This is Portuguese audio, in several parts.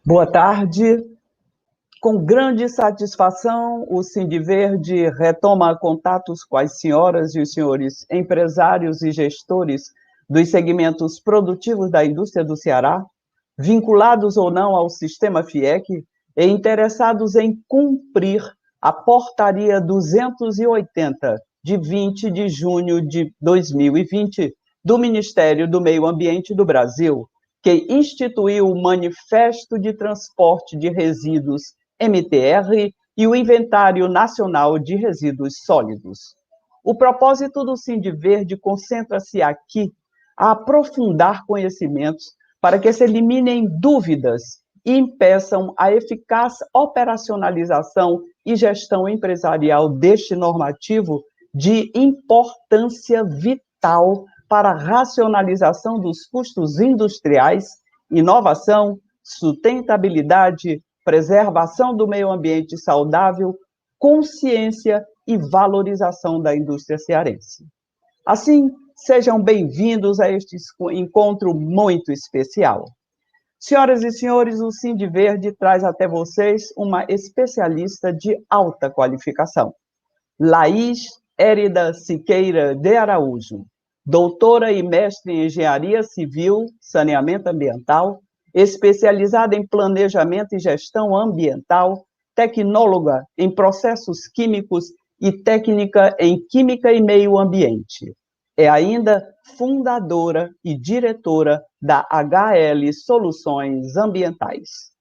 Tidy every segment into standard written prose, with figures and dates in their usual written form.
Boa tarde. Com grande satisfação, o Sindiverde retoma contatos com as senhoras e os senhores empresários e gestores dos segmentos produtivos da indústria do Ceará, vinculados ou não ao sistema FIEC e interessados em cumprir a Portaria 280, de 20 de junho de 2020, do Ministério do Meio Ambiente do Brasil, que instituiu o Manifesto de Transporte de Resíduos MTR e o Inventário Nacional de Resíduos Sólidos. O propósito do Sindiverde concentra-se aqui a aprofundar conhecimentos para que se eliminem dúvidas e impeçam a eficaz operacionalização e gestão empresarial deste normativo de importância vital para a racionalização dos custos industriais, inovação, sustentabilidade, preservação do meio ambiente saudável, consciência e valorização da indústria cearense. Assim, sejam bem-vindos a este encontro muito especial. Senhoras e senhores, o Sindiverde traz até vocês uma especialista de alta qualificação, Laís Érida Siqueira de Araújo, doutora e mestre em Engenharia Civil, Saneamento Ambiental, especializada em Planejamento e Gestão Ambiental, tecnóloga em Processos Químicos e técnica em Química e Meio Ambiente. É ainda fundadora e diretora da HL Soluções Ambientais.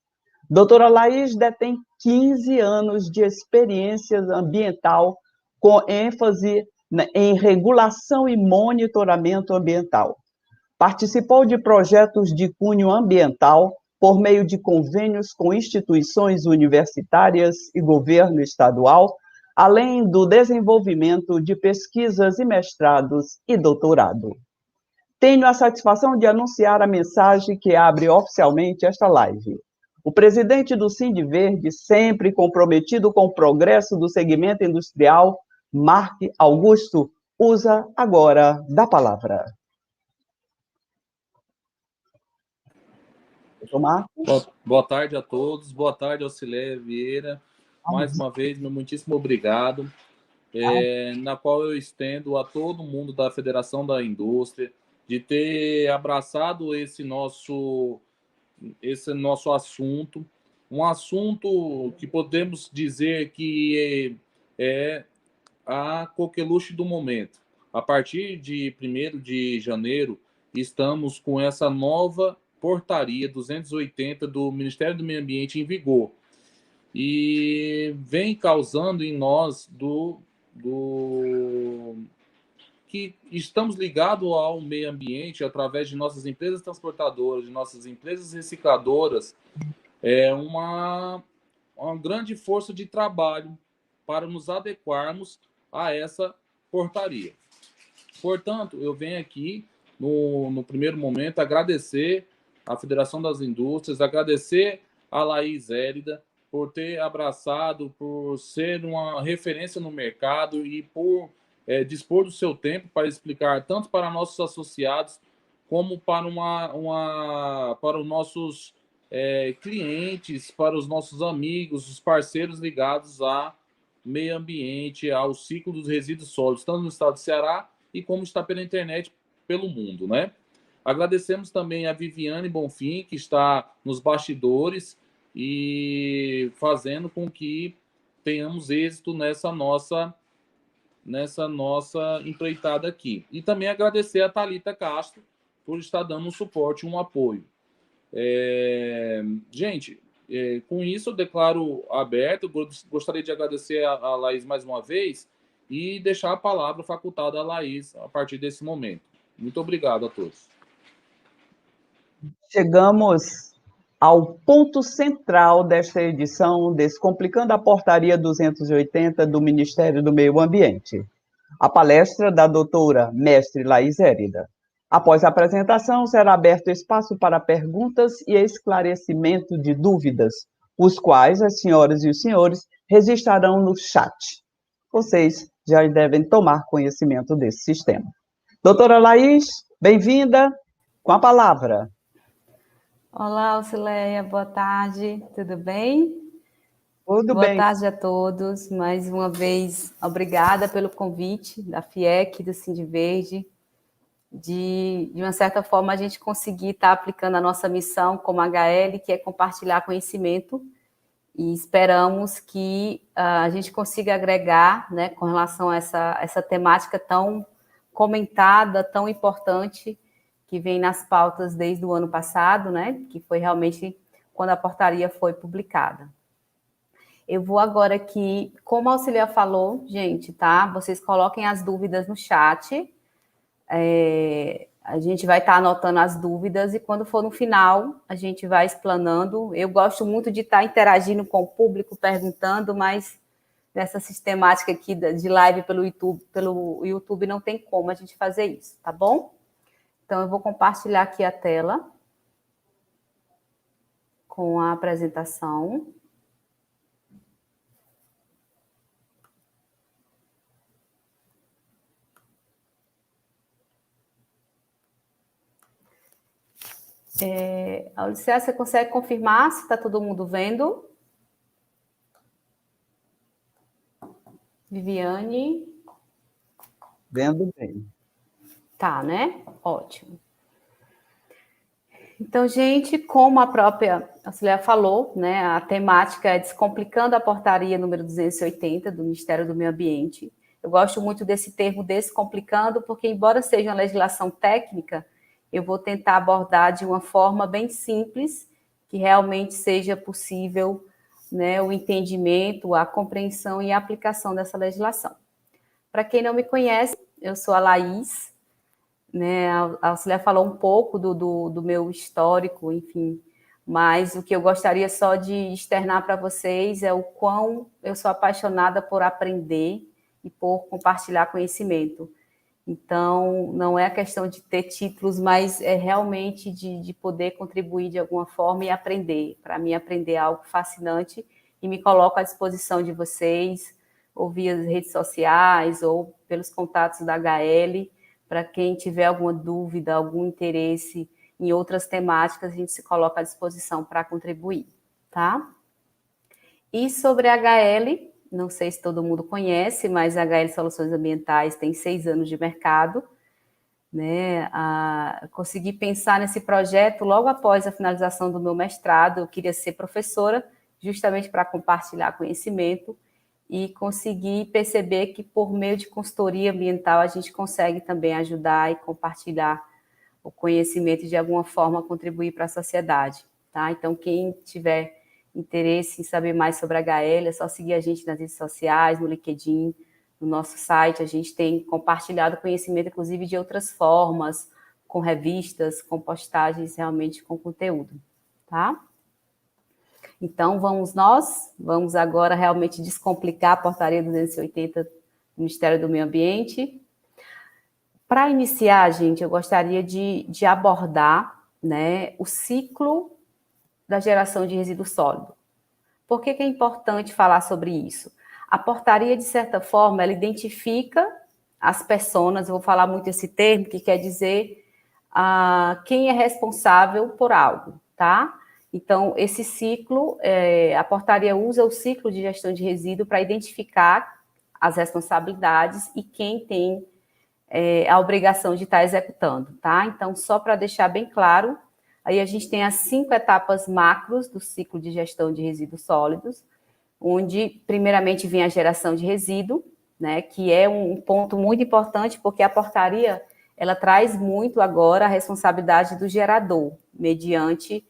Doutora Laís detém 15 anos de experiência ambiental com ênfase em regulação e monitoramento ambiental. Participou de projetos de cunho ambiental por meio de convênios com instituições universitárias e governo estadual, além do desenvolvimento de pesquisas e mestrados e doutorado. Tenho a satisfação de anunciar a mensagem que abre oficialmente esta live. O presidente do Sindiverde, sempre comprometido com o progresso do segmento industrial, Marc Augusto, usa agora da palavra. Boa tarde a todos, boa tarde, Auxiliar Vieira. Mais uma vez, meu muitíssimo obrigado, na qual eu estendo a todo mundo da Federação da Indústria de ter abraçado esse nosso assunto, um assunto que podemos dizer que é a coqueluche do momento. A partir de 1º de janeiro, estamos com essa nova Portaria 280 do Ministério do Meio Ambiente em vigor. E vem causando em nós que estamos ligados ao meio ambiente através de nossas empresas transportadoras, de nossas empresas recicladoras, uma grande força de trabalho para nos adequarmos a essa portaria. Portanto, eu venho aqui, no primeiro momento, agradecer à Federação das Indústrias, agradecer a Laís Érida por ter abraçado, por ser uma referência no mercado e por dispor do seu tempo para explicar tanto para nossos associados como para para os nossos clientes, para os nossos amigos, os parceiros ligados a meio ambiente, ao ciclo dos resíduos sólidos, tanto no estado do Ceará e como está pela internet, pelo mundo, né? Agradecemos também a Viviane Bonfim, que está nos bastidores e fazendo com que tenhamos êxito nessa nossa empreitada aqui. E também agradecer a Thalita Castro por estar dando um suporte, um apoio. Gente, com isso eu declaro aberto. Gostaria de agradecer a Laís mais uma vez e deixar a palavra facultada à Laís a partir desse momento. Muito obrigado a todos. Chegamos ao ponto central desta edição, Descomplicando a Portaria 280 do Ministério do Meio Ambiente. A palestra da doutora mestre Laís Érida. Após a apresentação, será aberto espaço para perguntas e esclarecimento de dúvidas, os quais as senhoras e os senhores registrarão no chat. Vocês já devem tomar conhecimento desse sistema. Doutora Laís, bem-vinda, com a palavra. Olá, Auxileia, boa tarde, tudo bem? Tudo Boa bem. tarde a todos, mais uma vez, obrigada pelo convite da FIEC, do Sindiverde, de uma certa forma a gente conseguir estar aplicando a nossa missão como HL, que é compartilhar conhecimento, e esperamos que a gente consiga agregar, né, com relação a essa temática tão comentada, tão importante, que vem nas pautas desde o ano passado, né, que foi realmente quando a portaria foi publicada. Eu vou agora aqui, como a auxiliar falou, gente, tá? Vocês coloquem as dúvidas no chat, a gente vai estar anotando as dúvidas e quando for no final, a gente vai explanando. Eu gosto muito de estar interagindo com o público, perguntando, mas nessa sistemática aqui de live pelo YouTube não tem como a gente fazer isso, tá bom? Então, eu vou compartilhar aqui a tela com a apresentação. Alicia, você consegue confirmar se está todo mundo vendo? Viviane? Vendo bem. Tá, né? Ótimo. Então, gente, como a própria auxiliar falou, né, a temática é Descomplicando a Portaria número 280 do Ministério do Meio Ambiente. Eu gosto muito desse termo descomplicando, porque, embora seja uma legislação técnica, eu vou tentar abordar de uma forma bem simples, que realmente seja possível, né, o entendimento, a compreensão e a aplicação dessa legislação. Para quem não me conhece, eu sou a Laís, né? A auxiliar falou um pouco do meu histórico, enfim, mas o que eu gostaria só de externar para vocês é o quão eu sou apaixonada por aprender e por compartilhar conhecimento. Então, não é a questão de ter títulos, mas é realmente de poder contribuir de alguma forma e aprender. Para mim, aprender é algo fascinante e me coloco à disposição de vocês, ou via redes sociais, ou pelos contatos da HL, para quem tiver alguma dúvida, algum interesse em outras temáticas, a gente se coloca à disposição para contribuir, tá? E sobre a HL, não sei se todo mundo conhece, mas a HL Soluções Ambientais tem 6 anos de mercado, né? Consegui pensar nesse projeto logo após a finalização do meu mestrado. Eu queria ser professora, justamente para compartilhar conhecimento, e consegui perceber que, por meio de consultoria ambiental, a gente consegue também ajudar e compartilhar o conhecimento e, de alguma forma, contribuir para a sociedade, tá? Então, quem tiver interesse em saber mais sobre a HL, é só seguir a gente nas redes sociais, no LinkedIn, no nosso site. A gente tem compartilhado conhecimento, inclusive, de outras formas, com revistas, com postagens, realmente com conteúdo, tá? Então, vamos agora realmente descomplicar a portaria 280 do Ministério do Meio Ambiente. Para iniciar, gente, eu gostaria de abordar, né, o ciclo da geração de resíduo sólido. Por que é importante falar sobre isso? A portaria, de certa forma, ela identifica as pessoas, eu vou falar muito esse termo, que quer dizer quem é responsável por algo, tá? Então, esse ciclo, a portaria usa o ciclo de gestão de resíduo para identificar as responsabilidades e quem tem a obrigação de estar executando, tá? Então, só para deixar bem claro, aí a gente tem as 5 etapas macros do ciclo de gestão de resíduos sólidos, onde, primeiramente, vem a geração de resíduo, né, que é um ponto muito importante, porque a portaria, ela traz muito agora a responsabilidade do gerador, mediante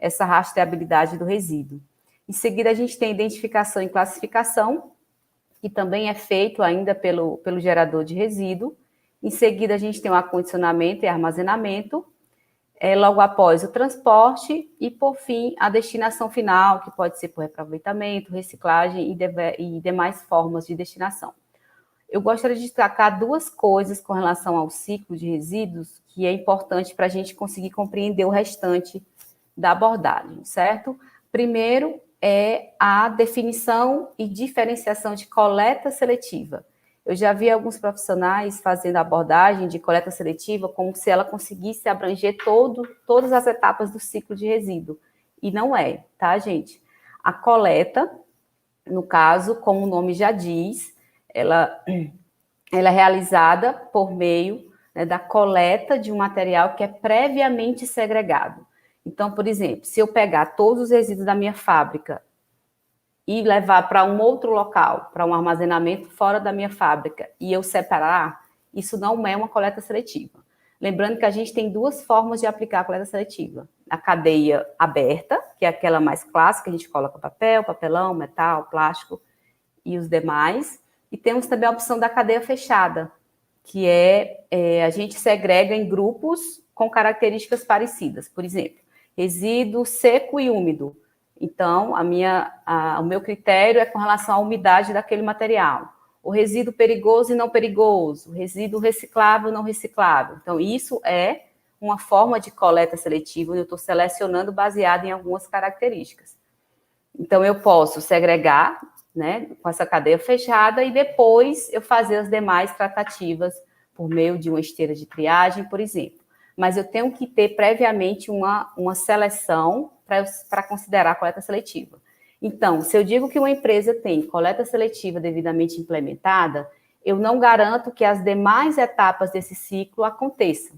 essa rastreabilidade do resíduo. Em seguida, a gente tem identificação e classificação, que também é feito ainda pelo gerador de resíduo. Em seguida, a gente tem o acondicionamento e armazenamento, logo após o transporte e, por fim, a destinação final, que pode ser por reaproveitamento, reciclagem e demais formas de destinação. Eu gostaria de destacar 2 coisas com relação ao ciclo de resíduos, que é importante para a gente conseguir compreender o restante da abordagem, certo? Primeiro é a definição e diferenciação de coleta seletiva. Eu já vi alguns profissionais fazendo abordagem de coleta seletiva como se ela conseguisse abranger todas as etapas do ciclo de resíduo. E não é, tá, gente? A coleta, no caso, como o nome já diz, ela é realizada por meio, né, da coleta de um material que é previamente segregado. Então, por exemplo, se eu pegar todos os resíduos da minha fábrica e levar para um outro local, para um armazenamento fora da minha fábrica, e eu separar, isso não é uma coleta seletiva. Lembrando que a gente tem duas formas de aplicar a coleta seletiva. A cadeia aberta, que é aquela mais clássica, a gente coloca papel, papelão, metal, plástico e os demais. E temos também a opção da cadeia fechada, que a gente segrega em grupos com características parecidas. Por exemplo, resíduo seco e úmido. Então, o meu critério é com relação à umidade daquele material. O resíduo perigoso e não perigoso, resíduo reciclável e não reciclável. Então, isso é uma forma de coleta seletiva, onde eu estou selecionando baseado em algumas características. Então, eu posso segregar, né, com essa cadeia fechada e depois eu fazer as demais tratativas por meio de uma esteira de triagem, por exemplo. Mas eu tenho que ter previamente uma seleção para considerar a coleta seletiva. Então, se eu digo que uma empresa tem coleta seletiva devidamente implementada, eu não garanto que as demais etapas desse ciclo aconteçam.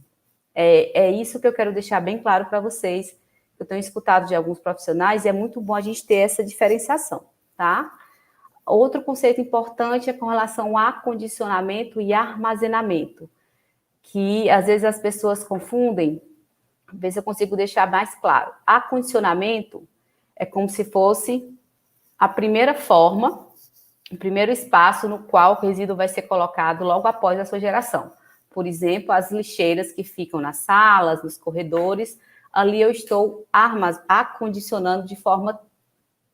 É isso que eu quero deixar bem claro para vocês. Eu tenho escutado de alguns profissionais e é muito bom a gente ter essa diferenciação, tá? Outro conceito importante é com relação a acondicionamento e armazenamento, que às vezes as pessoas confundem, ver se eu consigo deixar mais claro. Acondicionamento é como se fosse a primeira forma, o primeiro espaço no qual o resíduo vai ser colocado logo após a sua geração. Por exemplo, as lixeiras que ficam nas salas, nos corredores, ali eu estou acondicionando de forma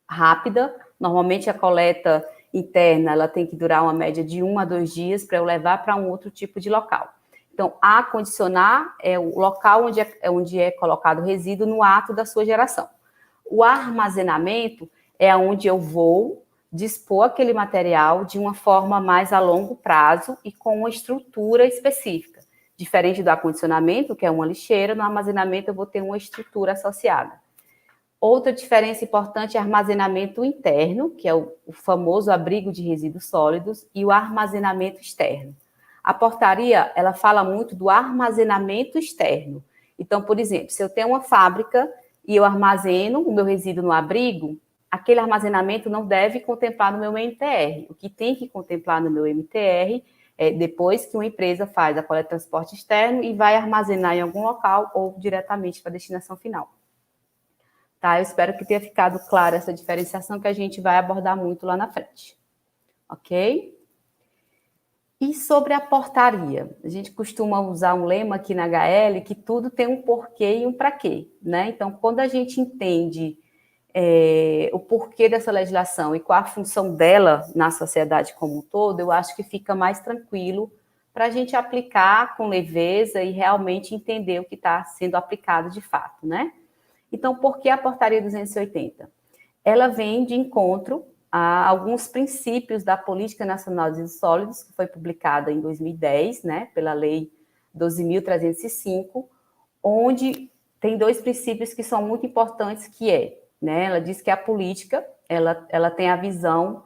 rápida. Normalmente a coleta interna ela tem que durar uma média de 1 a 2 dias para eu levar para um outro tipo de local. Então, acondicionar é o local onde é colocado o resíduo no ato da sua geração. O armazenamento é onde eu vou dispor aquele material de uma forma mais a longo prazo e com uma estrutura específica. Diferente do acondicionamento, que é uma lixeira, no armazenamento eu vou ter uma estrutura associada. Outra diferença importante é armazenamento interno, que é o famoso abrigo de resíduos sólidos, e o armazenamento externo. A portaria, ela fala muito do armazenamento externo. Então, por exemplo, se eu tenho uma fábrica e eu armazeno o meu resíduo no abrigo, aquele armazenamento não deve contemplar no meu MTR. O que tem que contemplar no meu MTR é depois que uma empresa faz a coleta de transporte externo e vai armazenar em algum local ou diretamente para a destinação final. Tá? Eu espero que tenha ficado clara essa diferenciação que a gente vai abordar muito lá na frente. Ok? E sobre a portaria? A gente costuma usar um lema aqui na HL que tudo tem um porquê e um para quê, né? Então, quando a gente entende o porquê dessa legislação e qual a função dela na sociedade como um todo, eu acho que fica mais tranquilo para a gente aplicar com leveza e realmente entender o que está sendo aplicado de fato, né? Então, por que a portaria 280? Ela vem de encontro a alguns princípios da Política Nacional de Resíduos Sólidos, que foi publicada em 2010, né, pela Lei 12.305, onde tem 2 princípios que são muito importantes, que né, ela diz que a política, ela tem a visão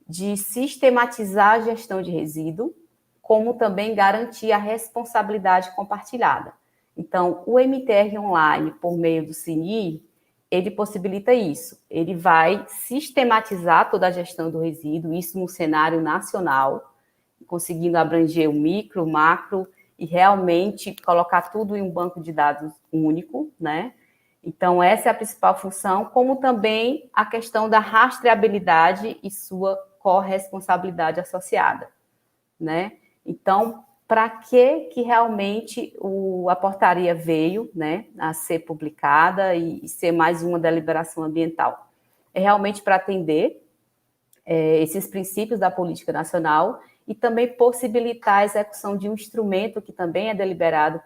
de sistematizar a gestão de resíduo, como também garantir a responsabilidade compartilhada. Então, o MTR online, por meio do CNI, ele possibilita isso. Ele vai sistematizar toda a gestão do resíduo, isso no cenário nacional, conseguindo abranger o micro, o macro, e realmente colocar tudo em um banco de dados único, né? Então, essa é a principal função, como também a questão da rastreabilidade e sua corresponsabilidade associada, né? Então, para que realmente a portaria veio, né, a ser publicada e ser mais uma deliberação ambiental? É realmente para atender esses princípios da política nacional e também possibilitar a execução de um instrumento que também é deliberado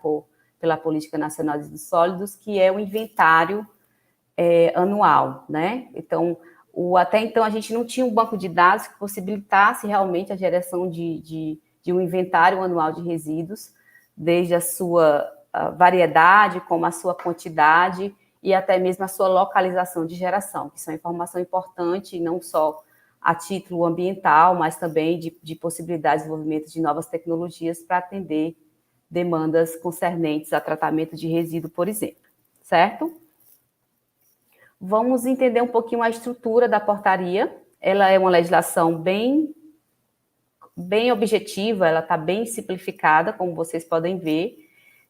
pela Política Nacional de Resíduos Sólidos, que é o inventário anual, né? Então, Até então, a gente não tinha um banco de dados que possibilitasse realmente a geração de um inventário anual de resíduos, desde a sua variedade, como a sua quantidade e até mesmo a sua localização de geração, que são informação importante, não só a título ambiental, mas também de possibilidade de desenvolvimento de novas tecnologias para atender demandas concernentes a tratamento de resíduo, por exemplo, certo? Vamos entender um pouquinho a estrutura da portaria. Ela é uma legislação bem objetiva, ela está bem simplificada, como vocês podem ver.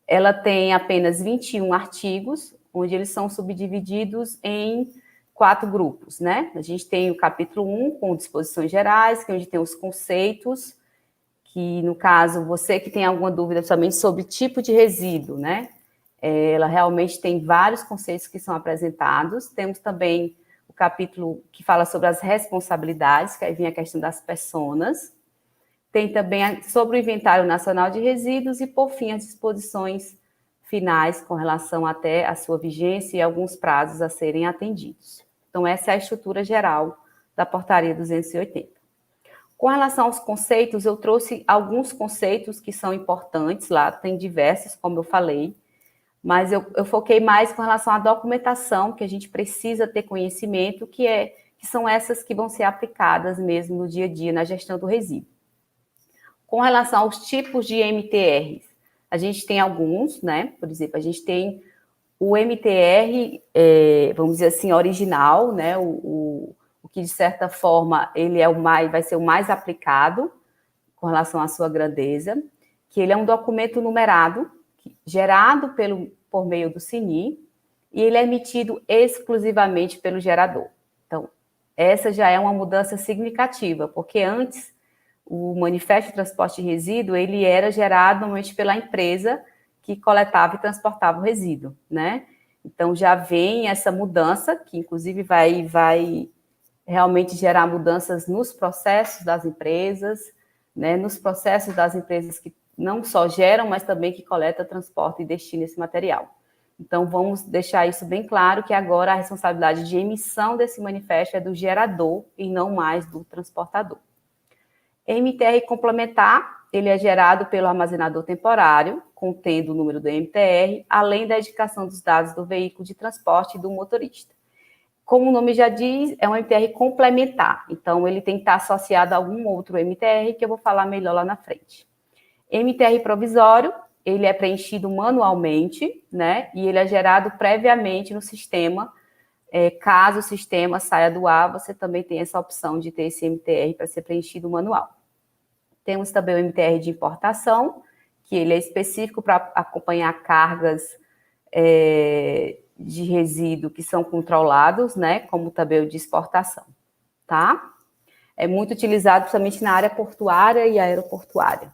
Ela tem apenas 21 artigos, onde eles são subdivididos em 4 grupos, né? A gente tem o capítulo 1, com disposições gerais, que é onde tem os conceitos, que, no caso, você que tem alguma dúvida somente sobre tipo de resíduo, né? Ela realmente tem vários conceitos que são apresentados. Temos também o capítulo que fala sobre as responsabilidades, que aí vem a questão das personas. Tem também sobre o Inventário Nacional de Resíduos e, por fim, as disposições finais com relação até a sua vigência e alguns prazos a serem atendidos. Então, essa é a estrutura geral da Portaria 280. Com relação aos conceitos, eu trouxe alguns conceitos que são importantes lá, tem diversos, como eu falei, mas eu foquei mais com relação à documentação, que a gente precisa ter conhecimento, que são essas que vão ser aplicadas mesmo no dia a dia, na gestão do resíduo. Com relação aos tipos de MTRs, a gente tem alguns, né? Por exemplo, a gente tem o MTR, vamos dizer assim, original, né? O que, de certa forma, ele vai ser o mais aplicado com relação à sua grandeza, que ele é um documento numerado, gerado por meio do CINI, e ele é emitido exclusivamente pelo gerador. Então, essa já é uma mudança significativa, porque antes o manifesto de transporte de resíduo, ele era gerado normalmente pela empresa que coletava e transportava o resíduo, né? Então, já vem essa mudança, que inclusive vai realmente gerar mudanças nos processos das empresas, né? Nos processos das empresas que não só geram, mas também que coleta, transporta e destina esse material. Então, vamos deixar isso bem claro, que agora a responsabilidade de emissão desse manifesto é do gerador e não mais do transportador. MTR complementar, ele é gerado pelo armazenador temporário, contendo o número do MTR, além da indicação dos dados do veículo de transporte e do motorista. Como o nome já diz, é um MTR complementar, então ele tem que estar associado a algum outro MTR, que eu vou falar melhor lá na frente. MTR provisório, ele é preenchido manualmente, né, e ele é gerado previamente no sistema. Caso o sistema saia do ar, você também tem essa opção de ter esse MTR para ser preenchido manual. Temos também o MTR de importação, que ele é específico para acompanhar cargas de resíduo que são controlados, né, como também o de exportação, tá? É muito utilizado principalmente na área portuária e aeroportuária.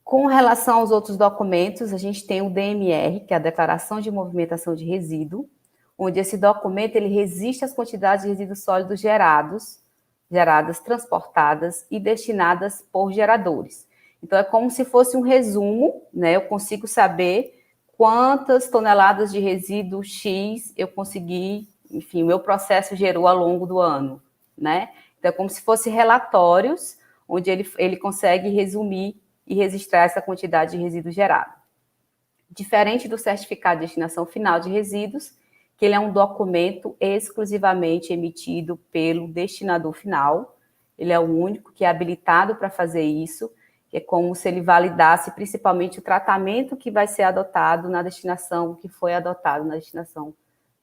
Com relação aos outros documentos, a gente tem o DMR, que é a Declaração de Movimentação de Resíduo, onde esse documento ele registra as quantidades de resíduos sólidos geradas, transportadas e destinadas por geradores. Então, é como se fosse um resumo, né? Eu consigo saber quantas toneladas de resíduo X eu consegui, enfim, o meu processo gerou ao longo do ano, né? Então, é como se fosse relatórios, onde ele consegue resumir e registrar essa quantidade de resíduo gerado. Diferente do certificado de destinação final de resíduos, que ele é um documento exclusivamente emitido pelo destinador final, ele é o único que é habilitado para fazer isso, que é como se ele validasse principalmente o tratamento que vai ser adotado na destinação, que foi adotado na destinação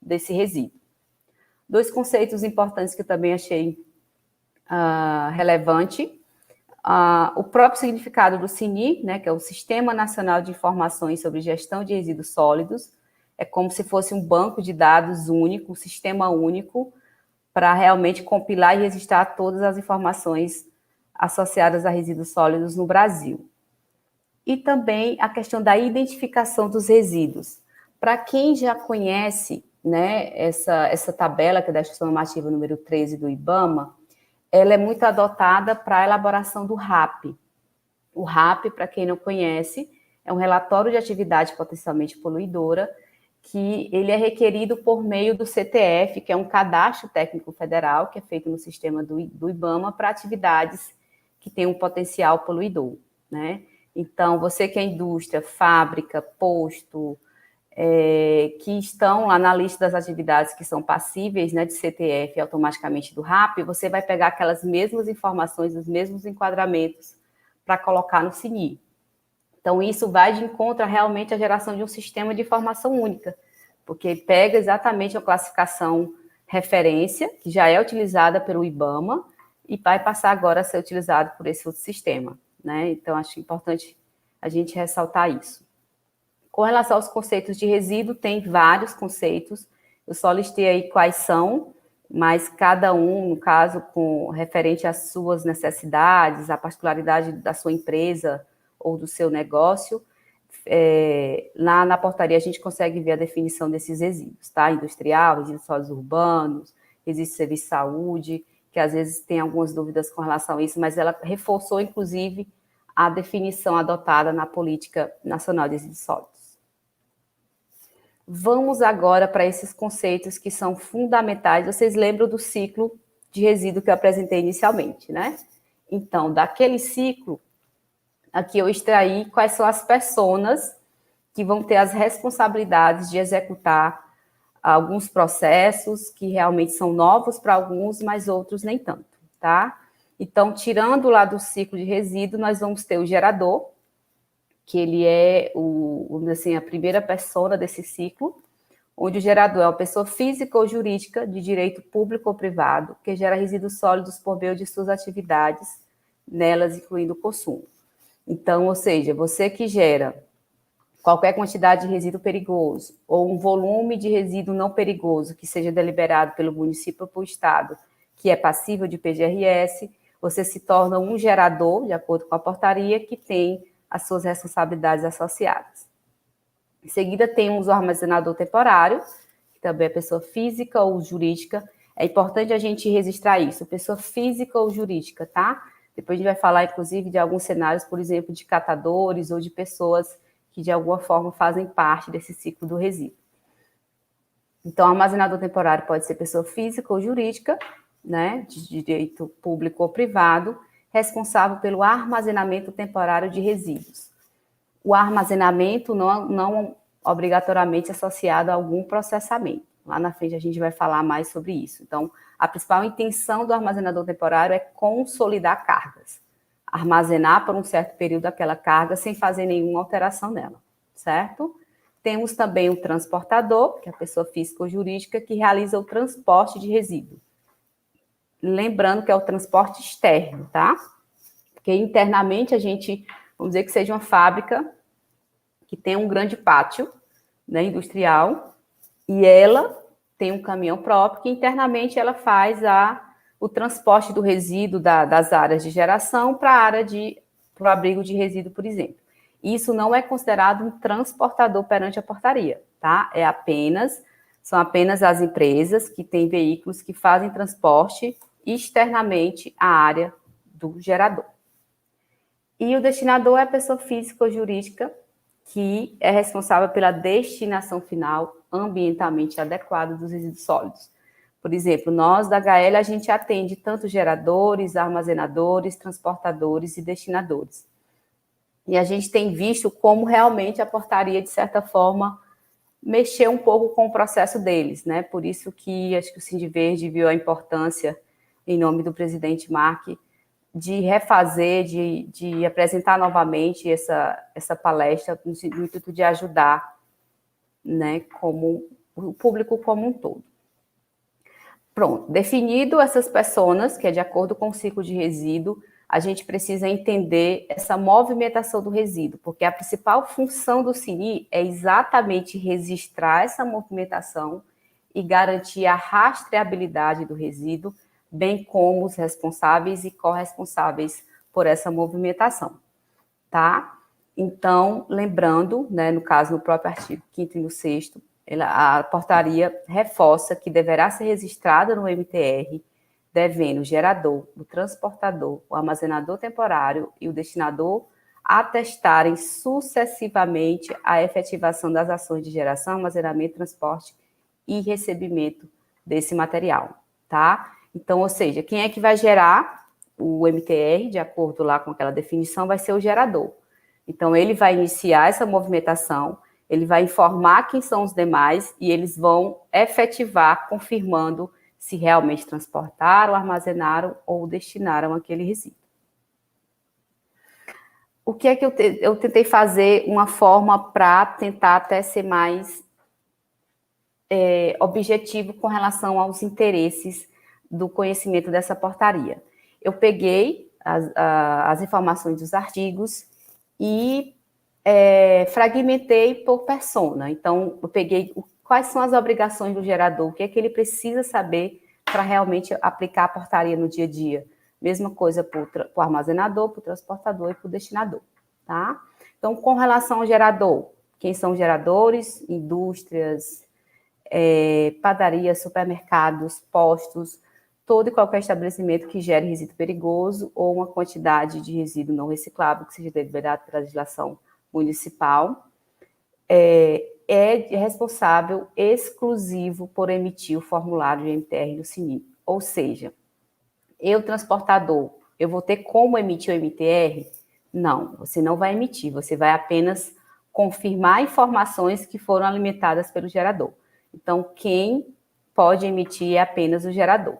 desse resíduo. 2 conceitos importantes que eu também achei relevante. O próprio significado do SINI, né, que é o Sistema Nacional de Informações sobre Gestão de Resíduos Sólidos, é como se fosse um banco de dados único, um sistema único, para realmente compilar e registrar todas as informações associadas a resíduos sólidos no Brasil. E também a questão da identificação dos resíduos. Para quem já conhece, né, essa tabela, que é da Instrução Normativa número 13 do IBAMA, ela é muito adotada para a elaboração do RAP. O RAP, para quem não conhece, é um relatório de atividade potencialmente poluidora, que ele é requerido por meio do CTF, que é um cadastro técnico federal, que é feito no sistema do IBAMA para atividades que têm um potencial poluidor, né? Então, você que é indústria, fábrica, posto, que estão lá na lista das atividades que são passíveis, né, de CTF automaticamente do RAP, você vai pegar aquelas mesmas informações, os mesmos enquadramentos para colocar no CNI. Então, isso vai de encontro realmente à geração de um sistema de informação única, porque pega exatamente a classificação referência, que já é utilizada pelo IBAMA, e vai passar agora a ser utilizado por esse outro sistema, né? Então, acho importante a gente ressaltar isso. Com relação aos conceitos de resíduo, tem vários conceitos, eu só listei aí quais são, mas cada um, no caso, com referente às suas necessidades, à particularidade da sua empresa ou do seu negócio, lá na portaria a gente consegue ver a definição desses resíduos, tá? Industrial, resíduos sólidos urbanos, resíduos de serviço de saúde, que às vezes tem algumas dúvidas com relação a isso, mas ela reforçou, inclusive, a definição adotada na Política Nacional de Resíduos Sólidos. Vamos agora para esses conceitos que são fundamentais. Vocês lembram do ciclo de resíduo que eu apresentei inicialmente, né? Então, daquele ciclo, aqui eu extraí quais são as personas que vão ter as responsabilidades de executar alguns processos que realmente são novos para alguns, mas outros nem tanto, tá? Então, tirando lá do ciclo de resíduo, nós vamos ter o gerador, que ele é, vamos dizer assim, a primeira persona desse ciclo, onde o gerador é uma pessoa física ou jurídica de direito público ou privado, que gera resíduos sólidos por meio de suas atividades, nelas incluindo o consumo. Então, ou seja, você que gera qualquer quantidade de resíduo perigoso ou um volume de resíduo não perigoso que seja deliberado pelo município ou pelo estado, que é passível de PGRS, você se torna um gerador, de acordo com a portaria, que tem as suas responsabilidades associadas. Em seguida, temos o armazenador temporário, que também é pessoa física ou jurídica. É importante a gente registrar isso, pessoa física ou jurídica, tá? Depois a gente vai falar, inclusive, de alguns cenários, por exemplo, de catadores ou de pessoas que, de alguma forma, fazem parte desse ciclo do resíduo. Então, armazenador temporário pode ser pessoa física ou jurídica, né, de direito público ou privado, responsável pelo armazenamento temporário de resíduos. O armazenamento não obrigatoriamente associado a algum processamento. Lá na frente a gente vai falar mais sobre isso. Então, a principal intenção do armazenador temporário é consolidar cargas, armazenar por um certo período aquela carga sem fazer nenhuma alteração nela, certo? Temos também o transportador, que é a pessoa física ou jurídica que realiza o transporte de resíduo. Lembrando que é o transporte externo, tá? Porque internamente a gente, vamos dizer que seja uma fábrica que tem um grande pátio, né, industrial, e ela tem um caminhão próprio que internamente ela faz o transporte do resíduo das áreas de geração para o abrigo de resíduo, por exemplo. Isso não é considerado um transportador perante a portaria, tá? São apenas as empresas que têm veículos que fazem transporte externamente à área do gerador. E o destinador é a pessoa física ou jurídica que é responsável pela destinação final ambientalmente adequada dos resíduos sólidos. Por exemplo, nós da HL, a gente atende tanto geradores, armazenadores, transportadores e destinadores. E a gente tem visto como realmente a portaria, de certa forma, mexeu um pouco com o processo deles, né? Por isso que acho que o Sindiverde viu a importância, em nome do presidente Mark, de refazer, de apresentar novamente essa palestra no intuito de ajudar, né, como o público como um todo. Pronto, definido essas personas, que é de acordo com o ciclo de resíduo, a gente precisa entender essa movimentação do resíduo, porque a principal função do CNI é exatamente registrar essa movimentação e garantir a rastreabilidade do resíduo, bem como os responsáveis e corresponsáveis por essa movimentação, tá? Então, lembrando, né, no caso, no próprio artigo 5º e no 6º, a portaria reforça que deverá ser registrada no MTR, devendo o gerador, o transportador, o armazenador temporário e o destinador atestarem sucessivamente a efetivação das ações de geração, armazenamento, transporte e recebimento desse material, tá? Então, ou seja, quem é que vai gerar o MTR, de acordo lá com aquela definição, vai ser o gerador. Então, ele vai iniciar essa movimentação, ele vai informar quem são os demais e eles vão efetivar, confirmando se realmente transportaram, armazenaram ou destinaram aquele resíduo. O que é que eu tentei fazer uma forma para tentar até ser mais objetivo com relação aos interesses do conhecimento dessa portaria. Eu peguei as informações dos artigos e fragmentei por persona. Então, eu peguei quais são as obrigações do gerador, o que é que ele precisa saber para realmente aplicar a portaria no dia a dia. Mesma coisa para o armazenador, para o transportador e para o destinador, tá? Então, com relação ao gerador, quem são os geradores? Indústrias, padarias, supermercados, postos, todo e qualquer estabelecimento que gere resíduo perigoso ou uma quantidade de resíduo não reciclável que seja deliberado pela legislação municipal, é responsável exclusivo por emitir o formulário de MTR no CNIP. Ou seja, eu, transportador, eu vou ter como emitir o MTR? Não, você não vai emitir, você vai apenas confirmar informações que foram alimentadas pelo gerador. Então, quem pode emitir é apenas o gerador.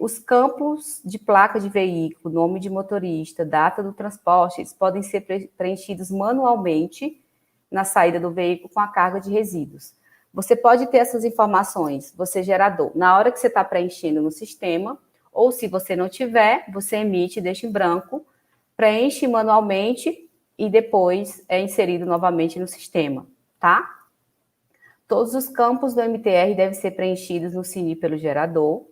Os campos de placa de veículo, nome de motorista, data do transporte, eles podem ser preenchidos manualmente na saída do veículo com a carga de resíduos. Você pode ter essas informações, você gerador, na hora que você está preenchendo no sistema, ou se você não tiver, você emite, deixa em branco, preenche manualmente e depois é inserido novamente no sistema, tá? Todos os campos do MTR devem ser preenchidos no CNIP pelo gerador.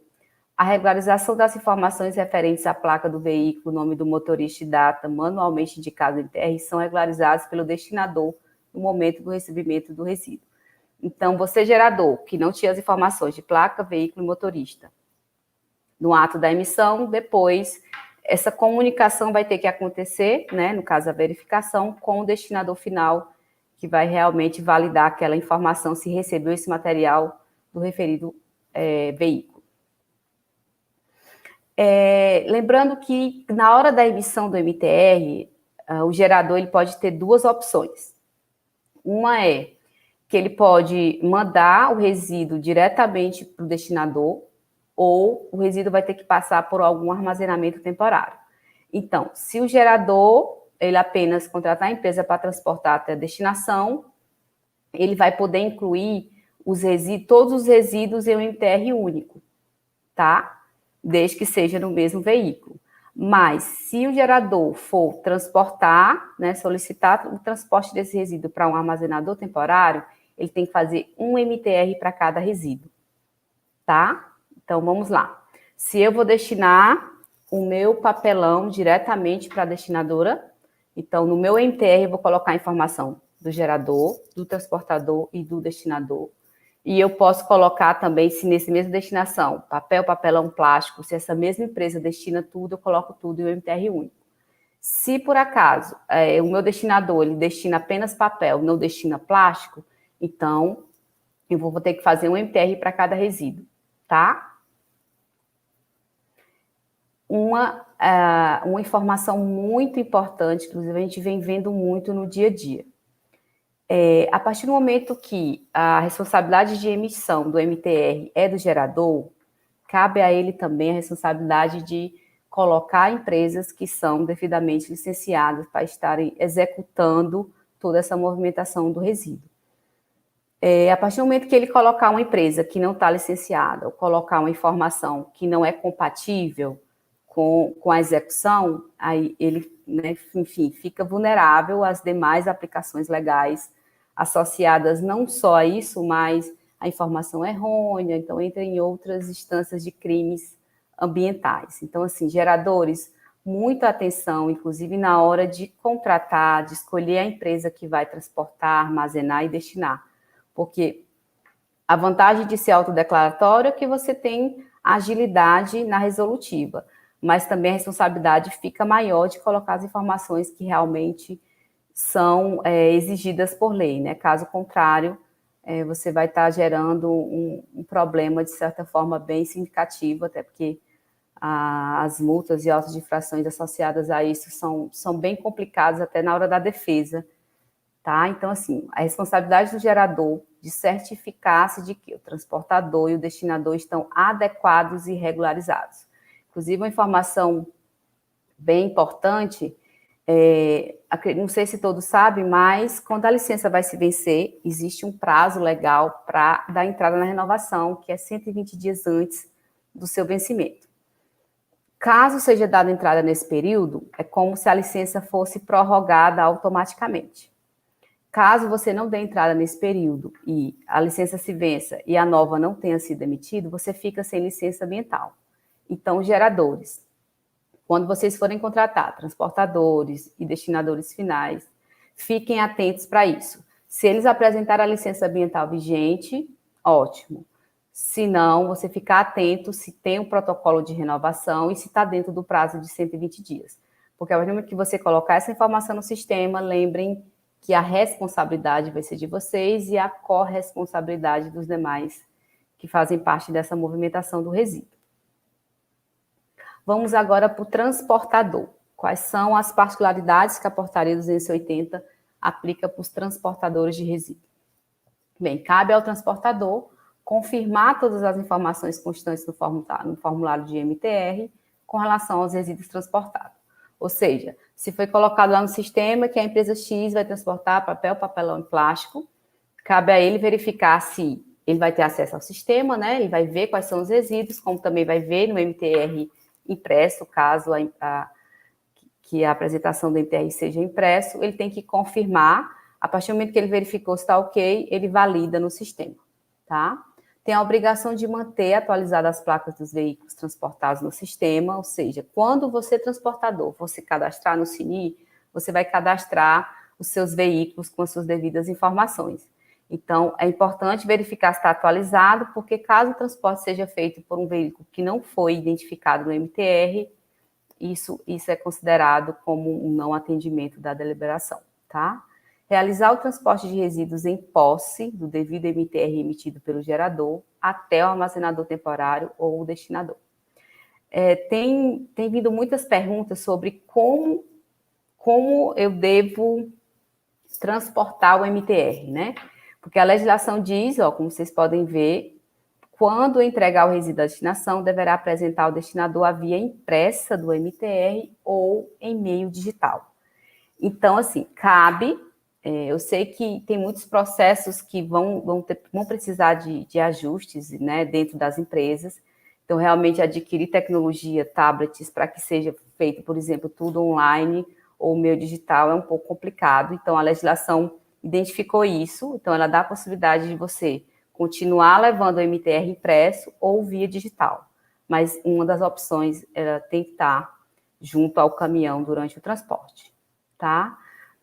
A regularização das informações referentes à placa do veículo, nome do motorista e data manualmente indicado no MTR são regularizados pelo destinador no momento do recebimento do resíduo. Então, você, gerador, que não tinha as informações de placa, veículo e motorista, no ato da emissão, depois, essa comunicação vai ter que acontecer, né, no caso, a verificação, com o destinador final, que vai realmente validar aquela informação se recebeu esse material do referido veículo. Lembrando que, na hora da emissão do MTR, o gerador ele pode ter duas opções. Uma é que ele pode mandar o resíduo diretamente para o destinador, ou o resíduo vai ter que passar por algum armazenamento temporário. Então, se o gerador, ele apenas contratar a empresa para transportar até a destinação, ele vai poder incluir todos os resíduos em um MTR único, tá? Desde que seja no mesmo veículo. Mas, se o gerador for transportar, né, solicitar o transporte desse resíduo para um armazenador temporário, ele tem que fazer um MTR para cada resíduo, tá? Então, vamos lá. Se eu vou destinar o meu papelão diretamente para a destinadora, então, no meu MTR, eu vou colocar a informação do gerador, do transportador e do destinador. E eu posso colocar também, se nesse mesmo destinação, papel, papelão, plástico, se essa mesma empresa destina tudo, eu coloco tudo em um MTR único. Se, por acaso, o meu destinador, ele destina apenas papel, não destina plástico, então, eu vou ter que fazer um MTR para cada resíduo, tá? Uma informação muito importante, inclusive a gente vem vendo muito no dia a dia. A partir do momento que a responsabilidade de emissão do MTR é do gerador, cabe a ele também a responsabilidade de colocar empresas que são devidamente licenciadas para estarem executando toda essa movimentação do resíduo. A partir do momento que ele colocar uma empresa que não está licenciada, ou colocar uma informação que não é compatível com a execução, aí ele, né, enfim, fica vulnerável às demais aplicações legais associadas não só a isso, mas a informação errônea, então entra em outras instâncias de crimes ambientais. Então, assim, geradores, muita atenção, inclusive na hora de contratar, de escolher a empresa que vai transportar, armazenar e destinar, porque a vantagem de ser autodeclaratório é que você tem agilidade na resolutiva, mas também a responsabilidade fica maior de colocar as informações que realmente são exigidas por lei, né? Caso contrário, você vai estar gerando um problema, de certa forma, bem significativo, até porque as multas e autos de infrações associadas a isso são bem complicadas até na hora da defesa, tá? Então, assim, a responsabilidade do gerador de certificar-se de que o transportador e o destinador estão adequados e regularizados. Inclusive, uma informação bem importante, não sei se todos sabem, mas quando a licença vai se vencer, existe um prazo legal para dar entrada na renovação, que é 120 dias antes do seu vencimento. Caso seja dada entrada nesse período, é como se a licença fosse prorrogada automaticamente. Caso você não dê entrada nesse período e a licença se vença e a nova não tenha sido emitida, você fica sem licença ambiental. Então, geradores, quando vocês forem contratar transportadores e destinadores finais, fiquem atentos para isso. Se eles apresentarem a licença ambiental vigente, ótimo. Se não, você ficar atento se tem um protocolo de renovação e se está dentro do prazo de 120 dias. Porque a partir do momento que você colocar essa informação no sistema, lembrem que a responsabilidade vai ser de vocês e a corresponsabilidade dos demais que fazem parte dessa movimentação do resíduo. Vamos agora para o transportador. Quais são as particularidades que a portaria 280 aplica para os transportadores de resíduo? Bem, cabe ao transportador confirmar todas as informações constantes no formulário de MTR com relação aos resíduos transportados. Ou seja, se foi colocado lá no sistema que a empresa X vai transportar papel, papelão e plástico, cabe a ele verificar se ele vai ter acesso ao sistema, né? Ele vai ver quais são os resíduos, como também vai ver no MTR impresso, caso que a apresentação do MTR seja impresso, ele tem que confirmar. A partir do momento que ele verificou se está ok, ele valida no sistema, tá? Tem a obrigação de manter atualizadas as placas dos veículos transportados no sistema, ou seja, quando você, transportador, for se cadastrar no CINI, você vai cadastrar os seus veículos com as suas devidas informações. Então, é importante verificar se está atualizado, porque caso o transporte seja feito por um veículo que não foi identificado no MTR, isso é considerado como um não atendimento da deliberação, tá? Realizar o transporte de resíduos em posse do devido MTR emitido pelo gerador até o armazenador temporário ou o destinador. Tem vindo muitas perguntas sobre como eu devo transportar o MTR, né? Porque a legislação diz, como vocês podem ver, quando entregar o resíduo à destinação, deverá apresentar ao destinador a via impressa do MTR ou em meio digital. Então, assim, cabe... eu sei que tem muitos processos que vão precisar de ajustes, né, dentro das empresas. Então, realmente, adquirir tecnologia, tablets, para que seja feito, por exemplo, tudo online ou meio digital é um pouco complicado. Então, a legislação identificou isso. Então, ela dá a possibilidade de você continuar levando o MTR impresso ou via digital. Mas uma das opções tem que estar junto ao caminhão durante o transporte, tá?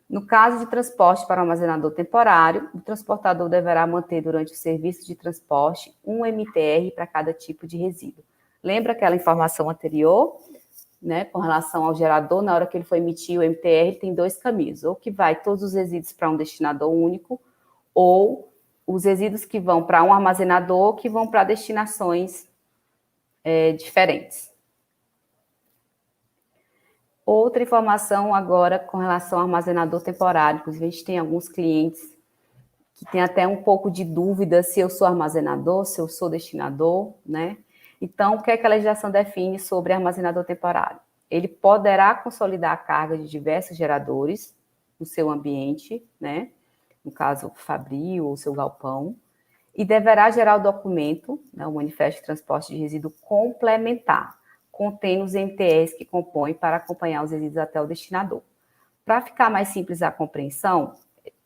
No caso de transporte para o armazenador temporário, o transportador deverá manter durante o serviço de transporte um MTR para cada tipo de resíduo. Lembra aquela informação anterior, né, com relação ao gerador, na hora que ele for emitir o MTR, ele tem dois caminhos, ou que vai todos os resíduos para um destinador único, ou os resíduos que vão para um armazenador, que vão para destinações diferentes. Outra informação agora com relação ao armazenador temporário, inclusive a gente tem alguns clientes que têm até um pouco de dúvida se eu sou armazenador, se eu sou destinador, né? Então, o que é que a legislação define sobre armazenador temporário? Ele poderá consolidar a carga de diversos geradores no seu ambiente, né? No caso, Fabril ou seu galpão, e deverá gerar o documento, né, o manifesto de transporte de resíduo complementar, contém os MTRs que compõem para acompanhar os resíduos até o destinador. Para ficar mais simples a compreensão,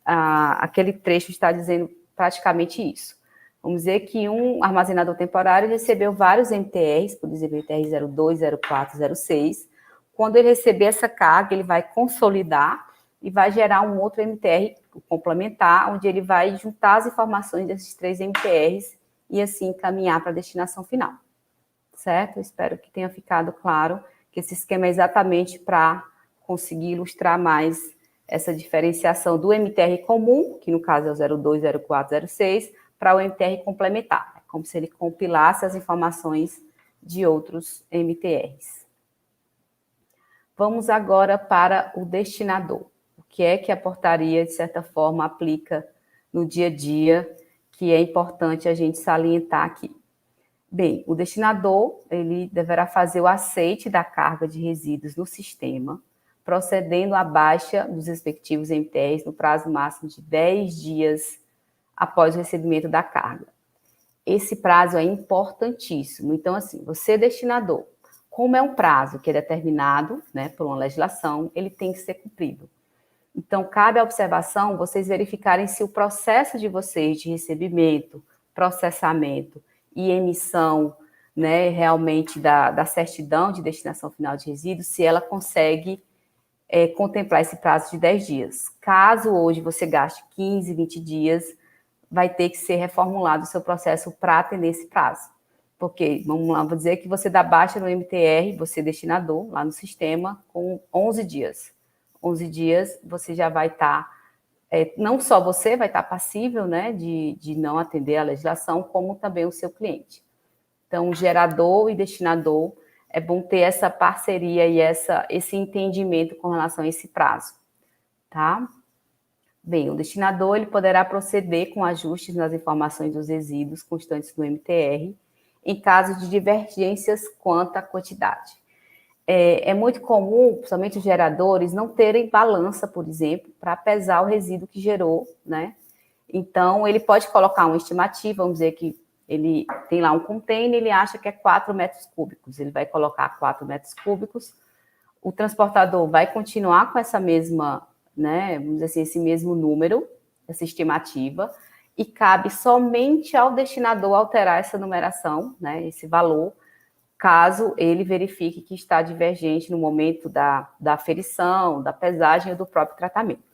aquele trecho está dizendo praticamente isso. Vamos dizer que um armazenador temporário recebeu vários MTRs, por exemplo, MTR 02, 04, 06. Quando ele receber essa carga, ele vai consolidar e vai gerar um outro MTR complementar, onde ele vai juntar as informações desses 3 MTRs e assim encaminhar para a destinação final. Certo? Eu espero que tenha ficado claro que esse esquema é exatamente para conseguir ilustrar mais essa diferenciação do MTR comum, que no caso é o 02, 04, 06, para o MTR complementar. É como se ele compilasse as informações de outros MTRs. Vamos agora para o destinador. O que é que a portaria, de certa forma, aplica no dia a dia, que é importante a gente salientar aqui. Bem, o destinador, ele deverá fazer o aceite da carga de resíduos no sistema, procedendo à baixa dos respectivos MTRs no prazo máximo de 10 dias após o recebimento da carga. Esse prazo é importantíssimo. Então, assim, você destinador, como é um prazo que é determinado, né, por uma legislação, ele tem que ser cumprido. Então, cabe à observação vocês verificarem se o processo de vocês de recebimento, processamento e emissão, né, realmente da certidão de destinação final de resíduos, se ela consegue contemplar esse prazo de 10 dias. Caso hoje você gaste 15, 20 dias, vai ter que ser reformulado o seu processo para atender esse prazo. Porque, vamos lá, vou dizer que você dá baixa no MTR, você destinador, lá no sistema, com 11 dias. 11 dias você já vai estar, não só você vai estar passível, né, de não atender a legislação, como também o seu cliente. Então, gerador e destinador, é bom ter essa parceria e esse entendimento com relação a esse prazo, tá? Bem, o destinador ele poderá proceder com ajustes nas informações dos resíduos constantes do MTR, em caso de divergências quanto à quantidade. É muito comum, principalmente os geradores, não terem balança, por exemplo, para pesar o resíduo que gerou, né? Então, ele pode colocar uma estimativa, vamos dizer que ele tem lá um container, ele acha que é 4 metros cúbicos, ele vai colocar 4 metros cúbicos, o transportador vai continuar com essa mesma, né, vamos dizer assim, esse mesmo número, essa estimativa, e cabe somente ao destinador alterar essa numeração, né, esse valor, caso ele verifique que está divergente no momento da aferição, da pesagem ou do próprio tratamento.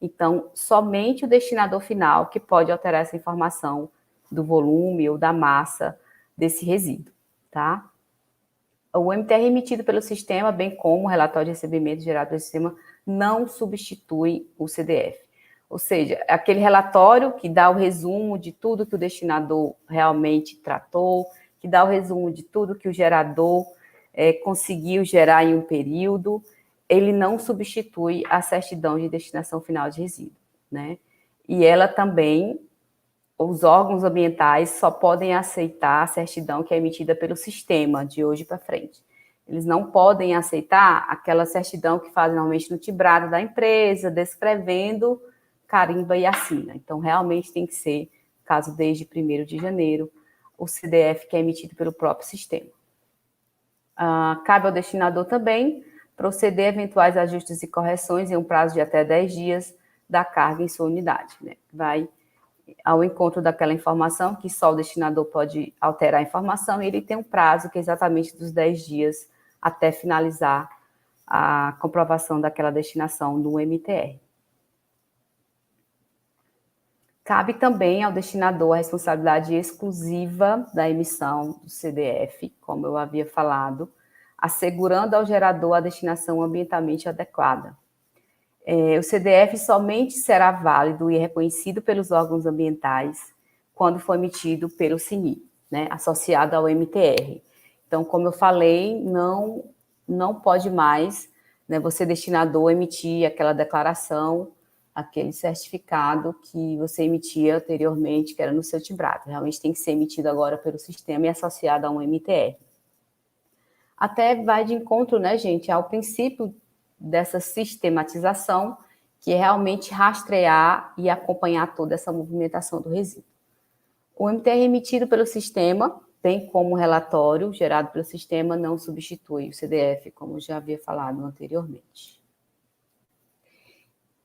Então, somente o destinador final que pode alterar essa informação do volume ou da massa desse resíduo, tá? O MTR emitido pelo sistema, bem como o relatório de recebimento gerado pelo sistema, não substitui o CDF. Ou seja, aquele relatório que dá o resumo de tudo que o destinador realmente tratou, que dá o resumo de tudo que o gerador conseguiu gerar em um período, ele não substitui a certidão de destinação final de resíduo, né? E ela também, os órgãos ambientais só podem aceitar a certidão que é emitida pelo sistema de hoje para frente. Eles não podem aceitar aquela certidão que fazem normalmente no tibrado da empresa, descrevendo, carimba e assina. Então, realmente tem que ser, caso desde 1º de janeiro, o CDF que é emitido pelo próprio sistema. Cabe ao destinador também proceder a eventuais ajustes e correções em um prazo de até 10 dias da carga em sua unidade, né? Vai ao encontro daquela informação que só o destinador pode alterar a informação e ele tem um prazo que é exatamente dos 10 dias até finalizar a comprovação daquela destinação no MTR. Cabe também ao destinador a responsabilidade exclusiva da emissão do CDF, como eu havia falado, assegurando ao gerador a destinação ambientalmente adequada. O CDF somente será válido e reconhecido pelos órgãos ambientais quando for emitido pelo CNI, né, associado ao MTR. Então, como eu falei, não pode mais, né, você destinador emitir aquela declaração, aquele certificado que você emitia anteriormente, que era no seu tibrado. Realmente tem que ser emitido agora pelo sistema e associado a um MTR. Até vai de encontro, né, gente, ao princípio dessa sistematização, que é realmente rastrear e acompanhar toda essa movimentação do resíduo. O MTR emitido pelo sistema, bem como o relatório gerado pelo sistema, não substitui o CDF, como já havia falado anteriormente.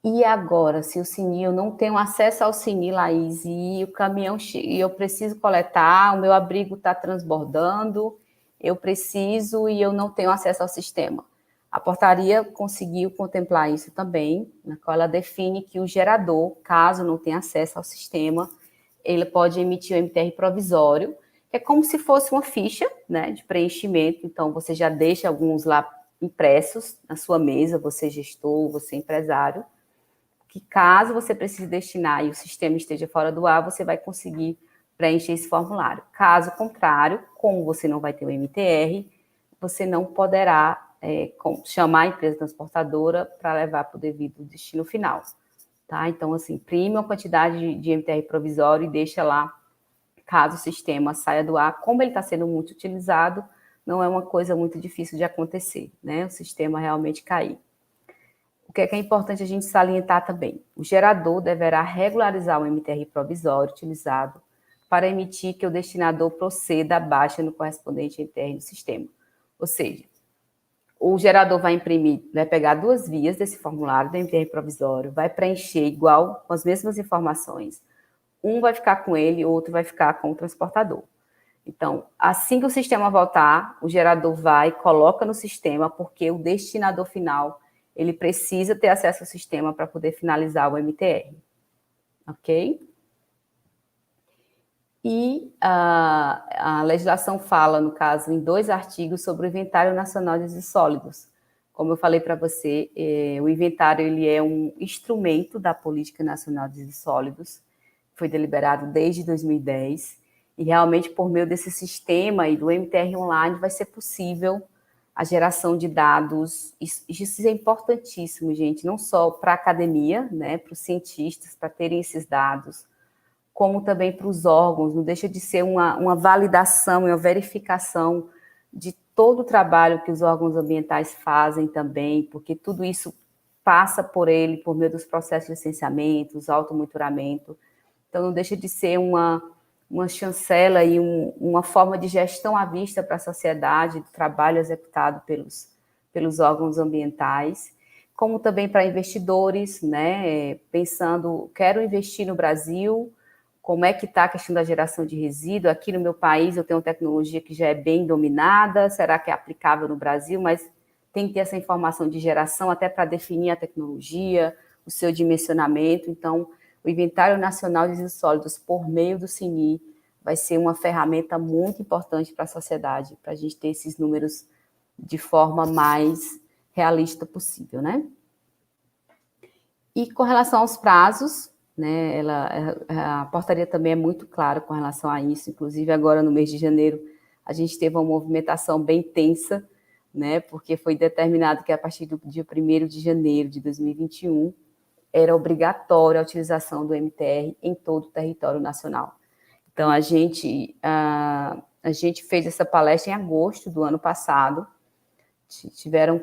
E agora, se o CNI, eu não tenho acesso ao CNI, Laís, e o caminhão, e eu preciso coletar, o meu abrigo está transbordando, eu preciso e eu não tenho acesso ao sistema. A portaria conseguiu contemplar isso também, na qual ela define que o gerador, caso não tenha acesso ao sistema, ele pode emitir o MTR provisório, que é como se fosse uma ficha, né, de preenchimento. Então, você já deixa alguns lá impressos na sua mesa, você gestor, você empresário, que caso você precise destinar e o sistema esteja fora do ar, você vai conseguir preencher esse formulário. Caso contrário, como você não vai ter o MTR, você não poderá chamar a empresa transportadora para levar para o devido destino final. Tá? Então, assim, imprime uma quantidade de MTR provisório e deixa lá, caso o sistema saia do ar. Como ele está sendo muito utilizado, não é uma coisa muito difícil de acontecer, né? O sistema realmente cair. O que é importante a gente salientar também? O gerador deverá regularizar o MTR provisório utilizado para emitir que o destinador proceda à baixa no correspondente MTR do sistema. Ou seja, o gerador vai imprimir, vai pegar 2 vias desse formulário do MTR provisório, vai preencher igual, com as mesmas informações. Um vai ficar com ele, o outro vai ficar com o transportador. Então, assim que o sistema voltar, o gerador vai, coloca no sistema, porque o destinador final, ele precisa ter acesso ao sistema para poder finalizar o MTR. Ok? E a legislação fala, no caso, em 2 artigos sobre o Inventário Nacional de Resíduos Sólidos. Como eu falei para você, o inventário ele é um instrumento da Política Nacional de Resíduos Sólidos, foi deliberado desde 2010, e realmente por meio desse sistema e do MTR Online vai ser possível a geração de dados. Isso é importantíssimo, gente, não só para a academia, né, para os cientistas, para terem esses dados, como também para os órgãos, não deixa de ser uma validação e uma verificação de todo o trabalho que os órgãos ambientais fazem também, porque tudo isso passa por ele, por meio dos processos de licenciamento, os auto-monitoramento. Então, não deixa de ser uma chancela e uma forma de gestão à vista para a sociedade, do trabalho executado pelos órgãos ambientais, como também para investidores, né, pensando, quero investir no Brasil, como é que está a questão da geração de resíduo? Aqui no meu país eu tenho uma tecnologia que já é bem dominada, será que é aplicável no Brasil? Mas tem que ter essa informação de geração até para definir a tecnologia, o seu dimensionamento. Então, o Inventário Nacional de Resíduos Sólidos, por meio do CNI, vai ser uma ferramenta muito importante para a sociedade, para a gente ter esses números de forma mais realista possível, né? E com relação aos prazos, né, a portaria também é muito clara com relação a isso, inclusive agora no mês de janeiro a gente teve uma movimentação bem tensa, né, porque foi determinado que a partir do dia 1º de janeiro de 2021 era obrigatória a utilização do MTR em todo o território nacional. Então, a gente fez essa palestra em agosto do ano passado, tiveram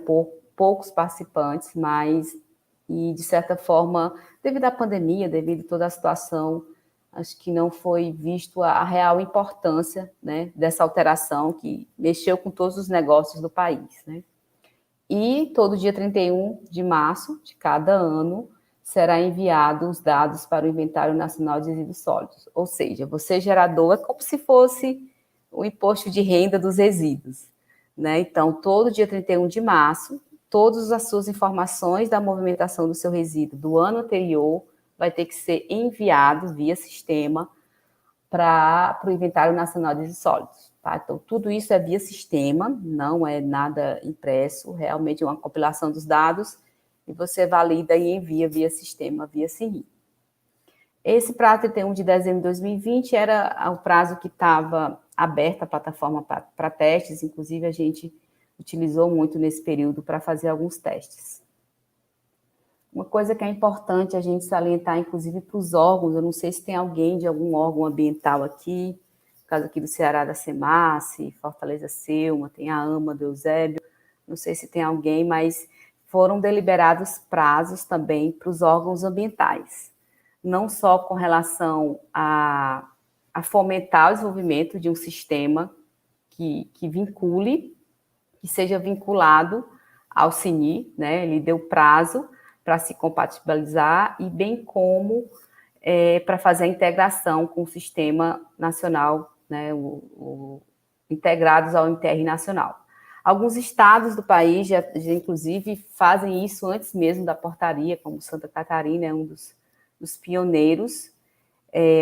poucos participantes, mas, e de certa forma, devido à pandemia, devido a toda a situação, acho que não foi visto a real importância, né, dessa alteração que mexeu com todos os negócios do país, né? E todo dia 31 de março de cada ano será enviado os dados para o Inventário Nacional de Resíduos Sólidos. Ou seja, você gerador é como se fosse o imposto de renda dos resíduos, né? Então, todo dia 31 de março, todas as suas informações da movimentação do seu resíduo do ano anterior vai ter que ser enviado via sistema para o Inventário Nacional de Resíduos Sólidos. Tá? Então, tudo isso é via sistema, não é nada impresso, realmente é uma compilação dos dados e você valida e envia via sistema, via CNI. Esse prazo 31 de dezembro de 2020 era o prazo que estava aberta a plataforma para testes, inclusive a gente utilizou muito nesse período para fazer alguns testes. Uma coisa que é importante a gente salientar, inclusive para os órgãos, eu não sei se tem alguém de algum órgão ambiental aqui, no caso aqui do Ceará da SEMASSE, Fortaleza Selma, tem a AMA do Eusébio, não sei se tem alguém, mas foram deliberados prazos também para os órgãos ambientais, não só com relação a fomentar o desenvolvimento de um sistema que vincule, que seja vinculado ao CNI, né? Ele deu prazo para se compatibilizar e bem como para fazer a integração com o sistema nacional, né? Integrados ao MTR nacional. Alguns estados do país já inclusive fazem isso antes mesmo da portaria, como Santa Catarina é um dos pioneiros,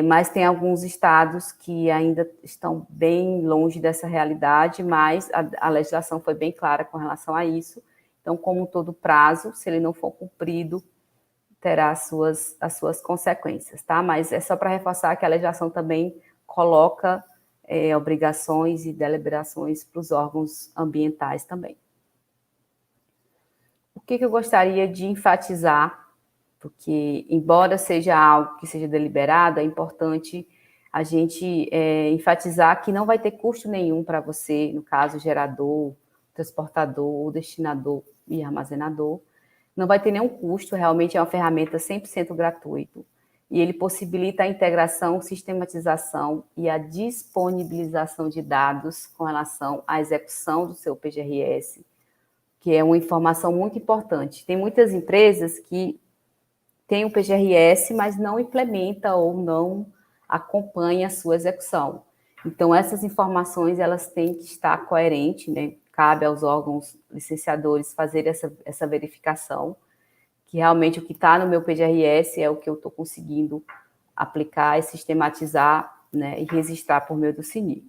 Mas tem alguns estados que ainda estão bem longe dessa realidade, mas a legislação foi bem clara com relação a isso. Então, como todo prazo, se ele não for cumprido, terá as suas consequências, tá? Mas é só para reforçar que a legislação também coloca obrigações e deliberações para os órgãos ambientais também. O que eu gostaria de enfatizar, porque, embora seja algo que seja deliberado, é importante a gente enfatizar que não vai ter custo nenhum para você, no caso, gerador, transportador, destinador e armazenador. Não vai ter nenhum custo, realmente é uma ferramenta 100% gratuito. E ele possibilita a integração, sistematização e a disponibilização de dados com relação à execução do seu PGRS, que é uma informação muito importante. Tem muitas empresas que têm o PGRS, mas não implementa ou não acompanha a sua execução. Então, essas informações, elas têm que estar coerentes, né? Cabe aos órgãos licenciadores fazer essa verificação, que realmente o que está no meu PGRS é o que eu estou conseguindo aplicar e sistematizar, né, e registrar por meio do CNI.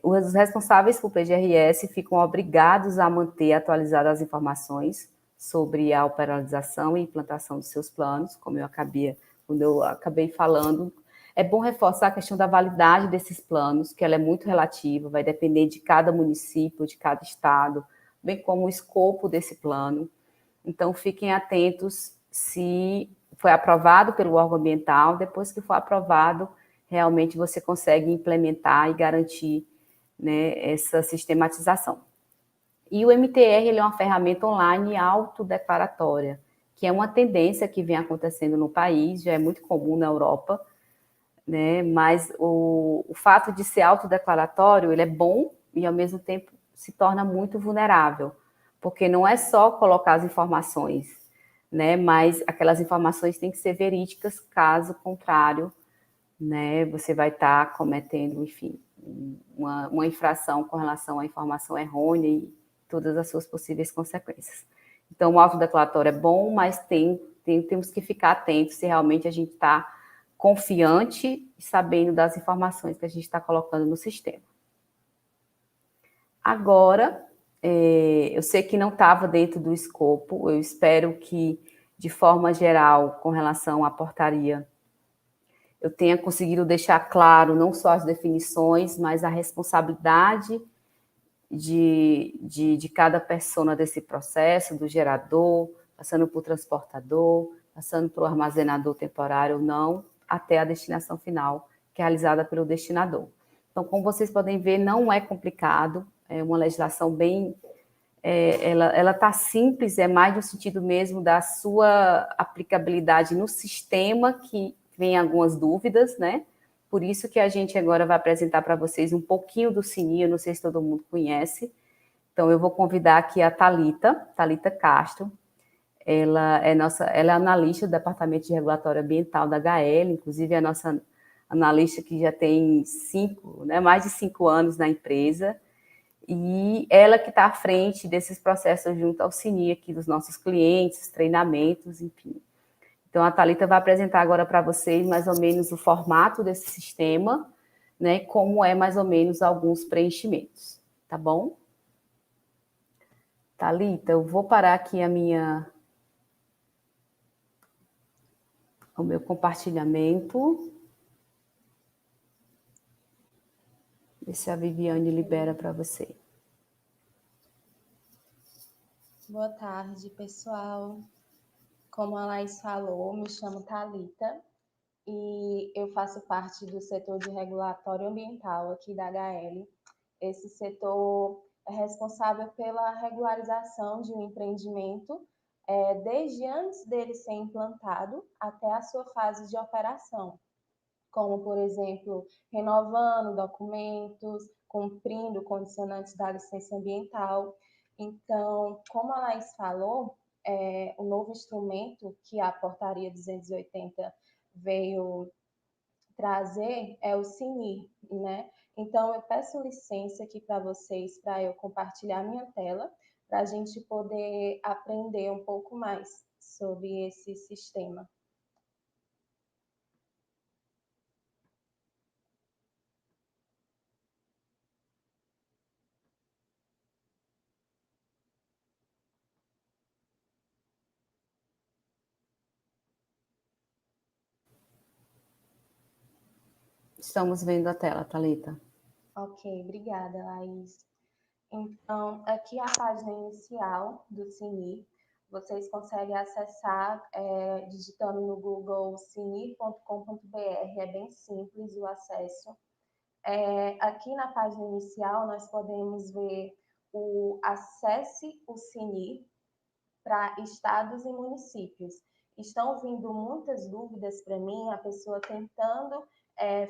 Os responsáveis por PGRS ficam obrigados a manter atualizadas as informações sobre a operacionalização e implantação dos seus planos, como quando eu acabei falando. É bom reforçar a questão da validade desses planos, que ela é muito relativa, vai depender de cada município, de cada estado, bem como o escopo desse plano. Então, fiquem atentos se foi aprovado pelo órgão ambiental. Depois que for aprovado, realmente você consegue implementar e garantir, né, essa sistematização. E o MTR ele é uma ferramenta online autodeclaratória, que é uma tendência que vem acontecendo no país, já é muito comum na Europa, né? Mas o fato de ser autodeclaratório, ele é bom e, ao mesmo tempo, se torna muito vulnerável, porque não é só colocar as informações, né? Mas aquelas informações têm que ser verídicas, caso contrário, né, você vai estar cometendo, enfim, uma infração com relação à informação errônea e todas as suas possíveis consequências. Então, o autodeclaratório é bom, mas temos que ficar atentos se realmente a gente está confiante e sabendo das informações que a gente está colocando no sistema. Agora, eu sei que não estava dentro do escopo, eu espero que, de forma geral, com relação à portaria, eu tenha conseguido deixar claro não só as definições, mas a responsabilidade de cada persona desse processo, do gerador, passando por transportador, passando por armazenador temporário ou não, até a destinação final, que é realizada pelo destinador. Então, como vocês podem ver, não é complicado, é uma legislação bem... ela está simples, é mais no sentido mesmo da sua aplicabilidade no sistema, que vem algumas dúvidas, né? Por isso que a gente agora vai apresentar para vocês um pouquinho do CNI, eu não sei se todo mundo conhece. Então, eu vou convidar aqui a Thalita Castro. Ela é analista do Departamento de Regulatório Ambiental da HL, inclusive é a nossa analista que já tem mais de 5 anos na empresa, e ela que está à frente desses processos junto ao CNI aqui dos nossos clientes, treinamentos, enfim. Então, a Thalita vai apresentar agora para vocês mais ou menos o formato desse sistema, né, como é mais ou menos alguns preenchimentos, tá bom? Thalita, eu vou parar aqui o meu compartilhamento. Ver se a Viviane libera para você. Boa tarde, pessoal. Como a Laís falou, me chamo Thalita e eu faço parte do setor de regulatório ambiental aqui da HL. Esse setor é responsável pela regularização de um empreendimento desde antes dele ser implantado até a sua fase de operação, como, por exemplo, renovando documentos, cumprindo condicionantes da licença ambiental. Então, como a Laís falou, o novo instrumento que a Portaria 280 veio trazer é o CNI, né? Então, eu peço licença aqui para vocês, para eu compartilhar minha tela, para a gente poder aprender um pouco mais sobre esse sistema. Estamos vendo a tela, Thalita. Ok, obrigada, Laís. Então, aqui a página inicial do CINI, vocês conseguem acessar digitando no Google cini.com.br, é bem simples o acesso. Aqui na página inicial, nós podemos ver o Acesse o CINI para estados e municípios. Estão vindo muitas dúvidas para mim, a pessoa tentando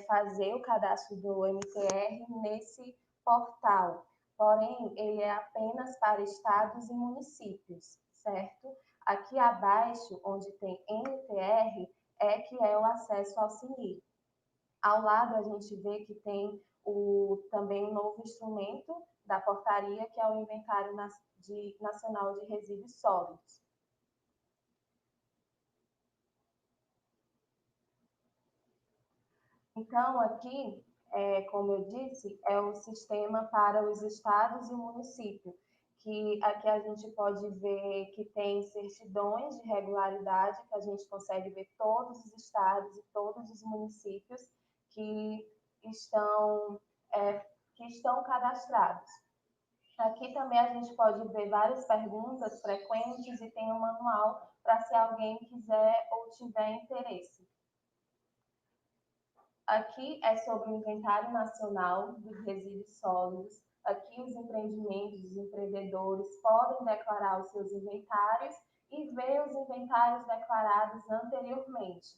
fazer o cadastro do MTR nesse portal. Porém, ele é apenas para estados e municípios, certo? Aqui abaixo, onde tem MTR, que é o acesso ao CINI. Ao lado, a gente vê que tem também um novo instrumento da portaria, que é o Inventário Nacional de Resíduos Sólidos. Então, aqui, como eu disse, é o sistema para os estados e o município, que aqui a gente pode ver que tem certidões de regularidade, que a gente consegue ver todos os estados e todos os municípios que estão cadastrados. Aqui também a gente pode ver várias perguntas frequentes e tem um manual para se alguém quiser ou tiver interesse. Aqui é sobre o Inventário Nacional dos Resíduos Sólidos. Aqui os empreendimentos, os empreendedores podem declarar os seus inventários e ver os inventários declarados anteriormente.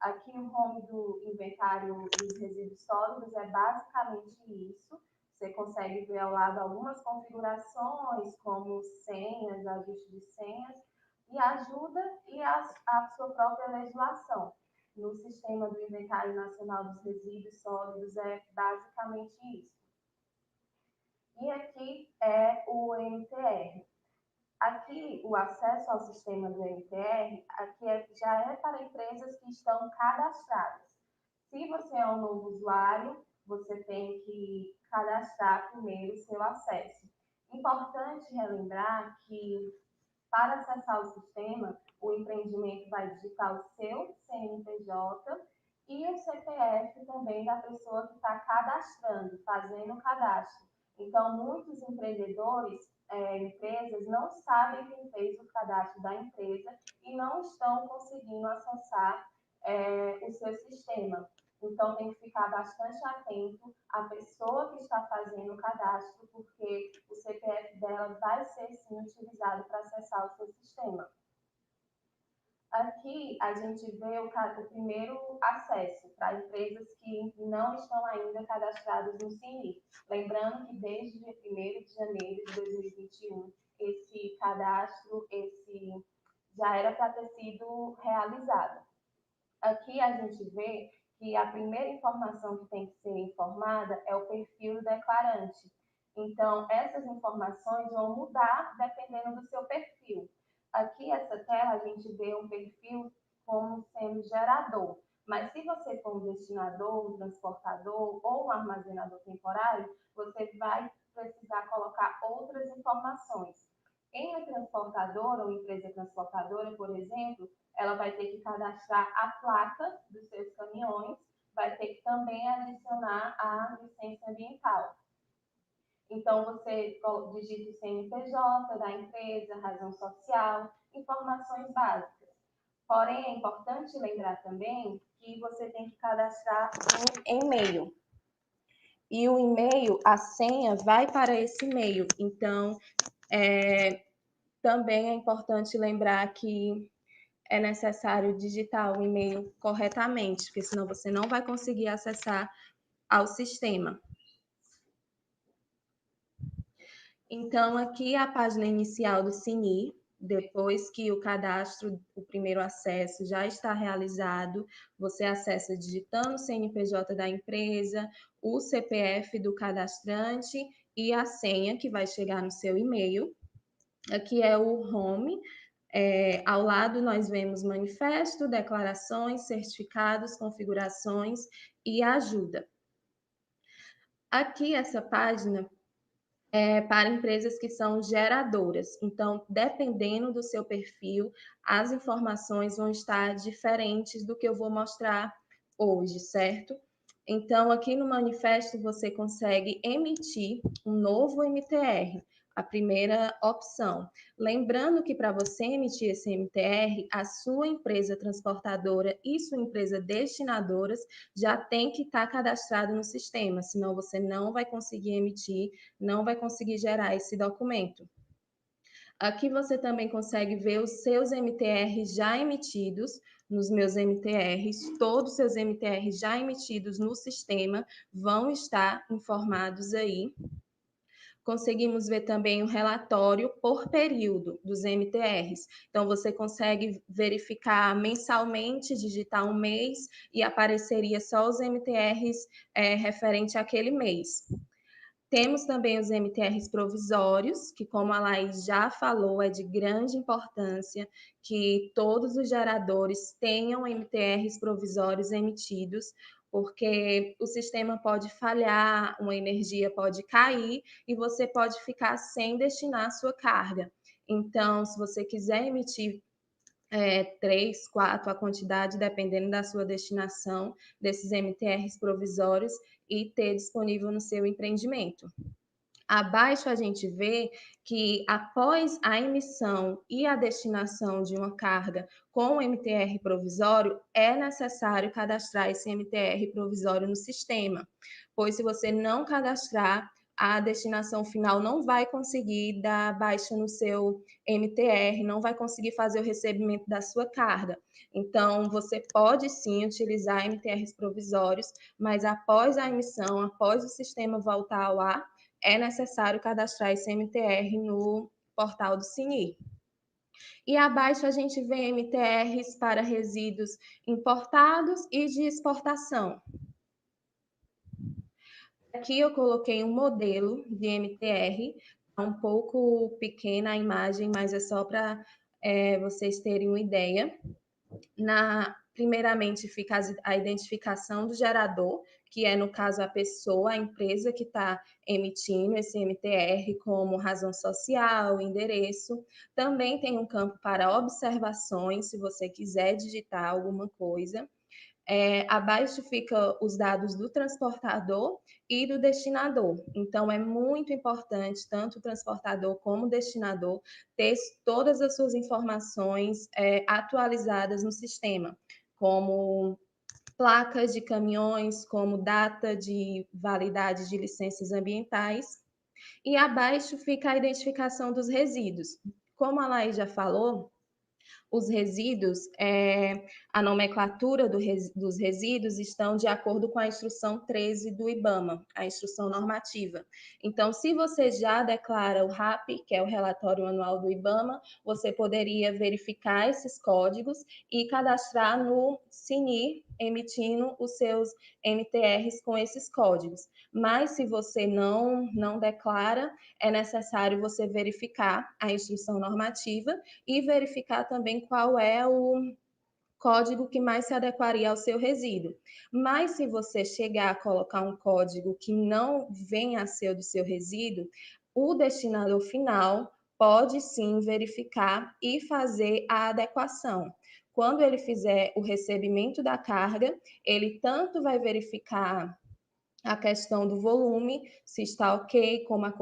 Aqui o home do Inventário dos Resíduos Sólidos é basicamente isso. Você consegue ver ao lado algumas configurações, como senhas, ajuste de senhas, e ajuda e a sua própria legislação. No sistema do Inventário Nacional dos Resíduos Sólidos é basicamente isso. E aqui é o MTR. Aqui, o acesso ao sistema do MTR, já é para empresas que estão cadastradas. Se você é um novo usuário, você tem que cadastrar primeiro o seu acesso. Importante relembrar que, para acessar o sistema, o empreendimento vai digitar o seu CNPJ e o CPF também da pessoa que está cadastrando, fazendo o cadastro. Então, muitos empreendedores, empresas, não sabem quem fez o cadastro da empresa e não estão conseguindo acessar o seu sistema. Então, tem que ficar bastante atento à pessoa que está fazendo o cadastro, porque o CPF dela vai ser, sim, utilizado para acessar o seu sistema. Aqui, a gente vê o primeiro acesso para empresas que não estão ainda cadastradas no CINI. Lembrando que desde o dia 1º de janeiro de 2021, esse cadastro já era para ter sido realizado. Aqui a gente vê que a primeira informação que tem que ser informada é o perfil do declarante. Então, essas informações vão mudar dependendo do seu perfil. Aqui, essa tela, a gente vê um perfil como sendo gerador. Mas se você for um destinador, um transportador ou um armazenador temporário, você vai precisar colocar outras informações. Em uma transportadora ou empresa transportadora, por exemplo, ela vai ter que cadastrar a placa dos seus caminhões, vai ter que também adicionar a licença ambiental. Então, você digita o CNPJ da empresa, razão social, informações básicas. Porém, é importante lembrar também que você tem que cadastrar um e-mail. E o e-mail, a senha, vai para esse e-mail. Então, também é importante lembrar que é necessário digitar o e-mail corretamente, porque senão você não vai conseguir acessar ao sistema. Então, aqui é a página inicial do CINI, depois que o cadastro, o primeiro acesso já está realizado, você acessa digitando o CNPJ da empresa, o CPF do cadastrante e a senha que vai chegar no seu e-mail. Aqui é o home. Ao lado nós vemos manifesto, declarações, certificados, configurações e ajuda. Aqui essa página é para empresas que são geradoras. Então, dependendo do seu perfil, as informações vão estar diferentes do que eu vou mostrar hoje, certo? Então, aqui no manifesto, você consegue emitir um novo MTR, a primeira opção. Lembrando que para você emitir esse MTR, a sua empresa transportadora e sua empresa destinadora já tem que estar cadastrado no sistema, senão você não vai conseguir emitir, não vai conseguir gerar esse documento. Aqui você também consegue ver os seus MTRs já emitidos, nos meus MTRs, todos os seus MTRs já emitidos no sistema vão estar informados aí. Conseguimos ver também o relatório por período dos MTRs. Então, você consegue verificar mensalmente, digitar um mês e apareceria só os MTRs referente àquele mês. Temos também os MTRs provisórios, que, como a Laís já falou, é de grande importância que todos os geradores tenham MTRs provisórios emitidos, porque o sistema pode falhar, uma energia pode cair e você pode ficar sem destinar a sua carga. Então, se você quiser emitir 3, 4, a quantidade, dependendo da sua destinação, desses MTRs provisórios e ter disponível no seu empreendimento. Abaixo a gente vê que após a emissão e a destinação de uma carga com o MTR provisório, é necessário cadastrar esse MTR provisório no sistema, pois se você não cadastrar, a destinação final não vai conseguir dar baixa no seu MTR, não vai conseguir fazer o recebimento da sua carga. Então, você pode sim utilizar MTRs provisórios, mas após a emissão, após o sistema voltar ao ar, é necessário cadastrar esse MTR no portal do CINI. E abaixo a gente vê MTRs para resíduos importados e de exportação. Aqui eu coloquei um modelo de MTR, é um pouco pequena a imagem, mas é só para vocês terem uma ideia. Primeiramente fica a identificação do gerador, que é, no caso, a pessoa, a empresa que está emitindo esse MTR, como razão social, endereço. Também tem um campo para observações, se você quiser digitar alguma coisa. Abaixo fica os dados do transportador e do destinador. Então, é muito importante, tanto o transportador como o destinador, ter todas as suas informações atualizadas no sistema, como placas de caminhões, como data de validade de licenças ambientais. E abaixo fica a identificação dos resíduos. Como a Laís já falou, os resíduos, a nomenclatura dos resíduos estão de acordo com a instrução 13 do IBAMA, a instrução normativa. Então, se você já declara o RAP, que é o relatório anual do IBAMA, você poderia verificar esses códigos e cadastrar no CINI, emitindo os seus MTRs com esses códigos. Mas, se você não declara, é necessário você verificar a instrução normativa e verificar também qual é o código que mais se adequaria ao seu resíduo. Mas se você chegar a colocar um código que não venha a ser do seu resíduo, o destinador final pode sim verificar e fazer a adequação. Quando ele fizer o recebimento da carga, ele tanto vai verificar a questão do volume, se está ok, como a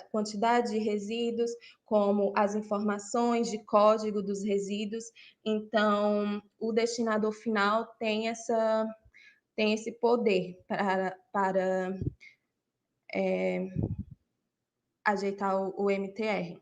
quantidade de resíduos, como as informações de código dos resíduos. Então, o destinador final tem esse poder para ajeitar o MTR.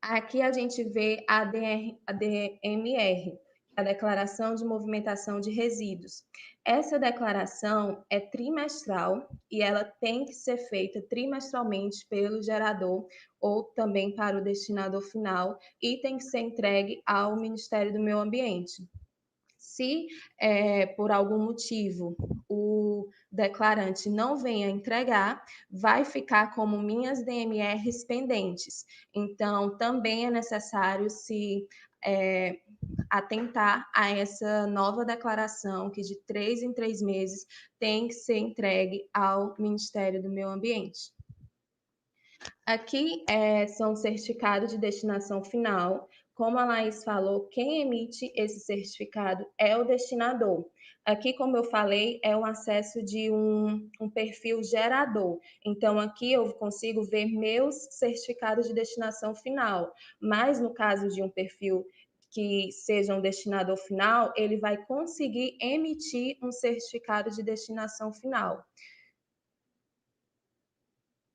Aqui a gente vê a DMR, a Declaração de Movimentação de Resíduos. Essa declaração é trimestral e ela tem que ser feita trimestralmente pelo gerador ou também para o destinador final e tem que ser entregue ao Ministério do Meio Ambiente. Se, por algum motivo, o declarante não venha entregar, vai ficar como minhas DMRs pendentes. Então, também é necessário se atentar a essa nova declaração, que de 3 em 3 meses tem que ser entregue ao Ministério do Meio Ambiente. Aqui são certificados de destinação final. Como a Laís falou, quem emite esse certificado é o destinador. Aqui, como eu falei, é um acesso de um perfil gerador. Então, aqui eu consigo ver meus certificados de destinação final. Mas, no caso de um perfil que seja um destinador final, ele vai conseguir emitir um certificado de destinação final.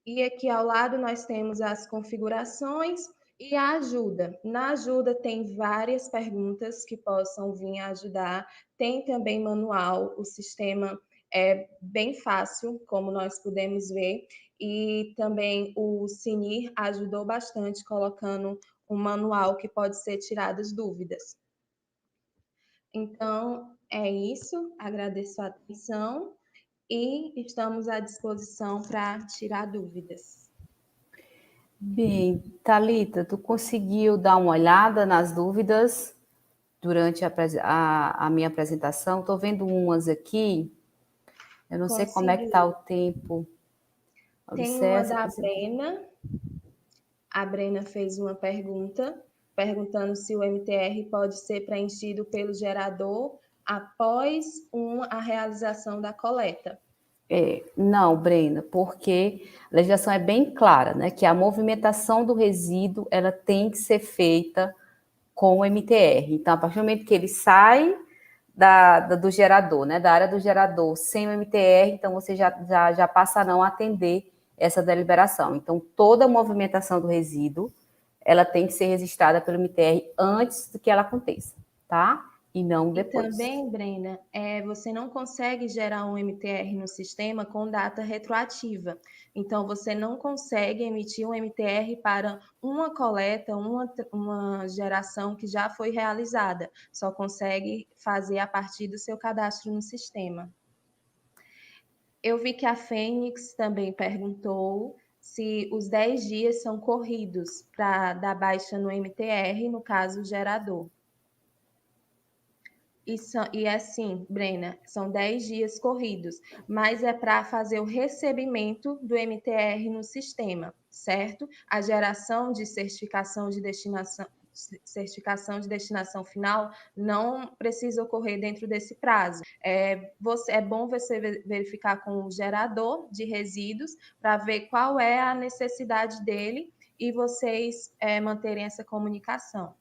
E aqui ao lado nós temos as configurações e a ajuda. Na ajuda tem várias perguntas que possam vir a ajudar. Tem também manual, o sistema é bem fácil, como nós podemos ver. E também o Sinir ajudou bastante, colocando um manual que pode ser tirado as dúvidas. Então, é isso. Agradeço a atenção e estamos à disposição para tirar dúvidas. Bem, Thalita, tu conseguiu dar uma olhada nas dúvidas durante a minha apresentação? Estou vendo umas aqui. Eu não sei como é que está o tempo. Tem uma da Brena. A Brena fez uma pergunta, perguntando se o MTR pode ser preenchido pelo gerador após a realização da coleta. Não, Brena, porque a legislação é bem clara, né? Que a movimentação do resíduo ela tem que ser feita com o MTR. Então, a partir do momento que ele sai do gerador, né? Da área do gerador sem o MTR, então você já passa a não atender essa deliberação. Então, toda a movimentação do resíduo ela tem que ser registrada pelo MTR antes do que ela aconteça, tá? E não depois. E também, Brena, você não consegue gerar um MTR no sistema com data retroativa. Então, você não consegue emitir um MTR para uma coleta, uma geração que já foi realizada. Só consegue fazer a partir do seu cadastro no sistema. Eu vi que a Fênix também perguntou se os 10 dias são corridos para dar baixa no MTR, no caso gerador. E assim, Brena, são 10 dias corridos, mas é para fazer o recebimento do MTR no sistema, certo? A geração de certificação de destinação final não precisa ocorrer dentro desse prazo. É bom você verificar com o gerador de resíduos para ver qual é a necessidade dele e vocês manterem essa comunicação.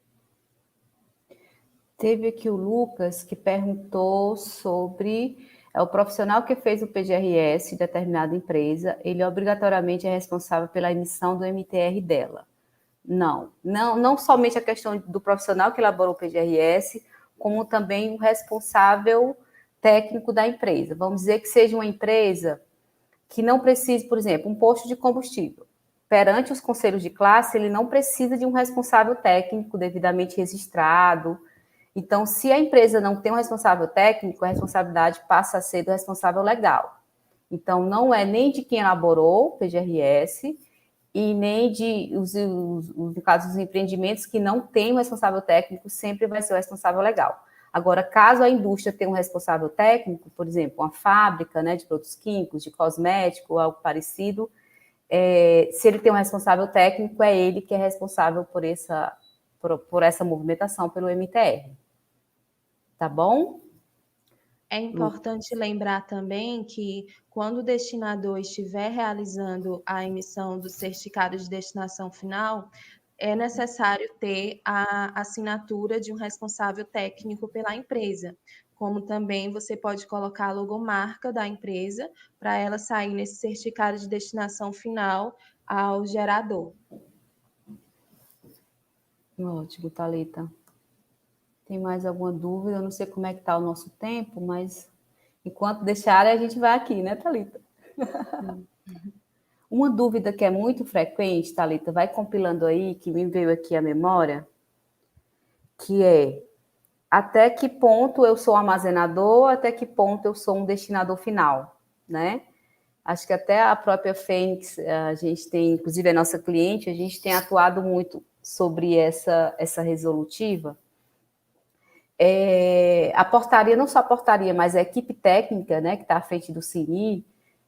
Teve aqui o Lucas que perguntou sobre o profissional que fez o PGRS de determinada empresa, ele obrigatoriamente é responsável pela emissão do MTR dela. Não somente a questão do profissional que elaborou o PGRS, como também o responsável técnico da empresa. Vamos dizer que seja uma empresa que não precise, por exemplo, um posto de combustível. Perante os conselhos de classe, ele não precisa de um responsável técnico devidamente registrado. Então, se a empresa não tem um responsável técnico, a responsabilidade passa a ser do responsável legal. Então, não é nem de quem elaborou o PGRS e nem no caso dos empreendimentos que não tem um responsável técnico, sempre vai ser o responsável legal. Agora, caso a indústria tenha um responsável técnico, por exemplo, uma fábrica, né, de produtos químicos, de cosmético, algo parecido, se ele tem um responsável técnico, é ele que é responsável por essa movimentação pelo MTR. Tá bom? É importante lembrar também que quando o destinador estiver realizando a emissão do certificado de destinação final, é necessário ter a assinatura de um responsável técnico pela empresa, como também você pode colocar a logomarca da empresa para ela sair nesse certificado de destinação final ao gerador. Ótimo, Thalita. Tem mais alguma dúvida? Eu não sei como é que está o nosso tempo, mas enquanto deixarem, a gente vai aqui, né, Thalita? Uma dúvida que é muito frequente, Thalita, vai compilando aí, que me veio aqui à memória, que é até que ponto eu sou armazenador, até que ponto eu sou um destinador final, né? Acho que até a própria Fênix, a gente tem, inclusive a nossa cliente, a gente tem atuado muito sobre essa resolutiva. A portaria, não só a portaria, mas a equipe técnica, né, que está à frente do CINI,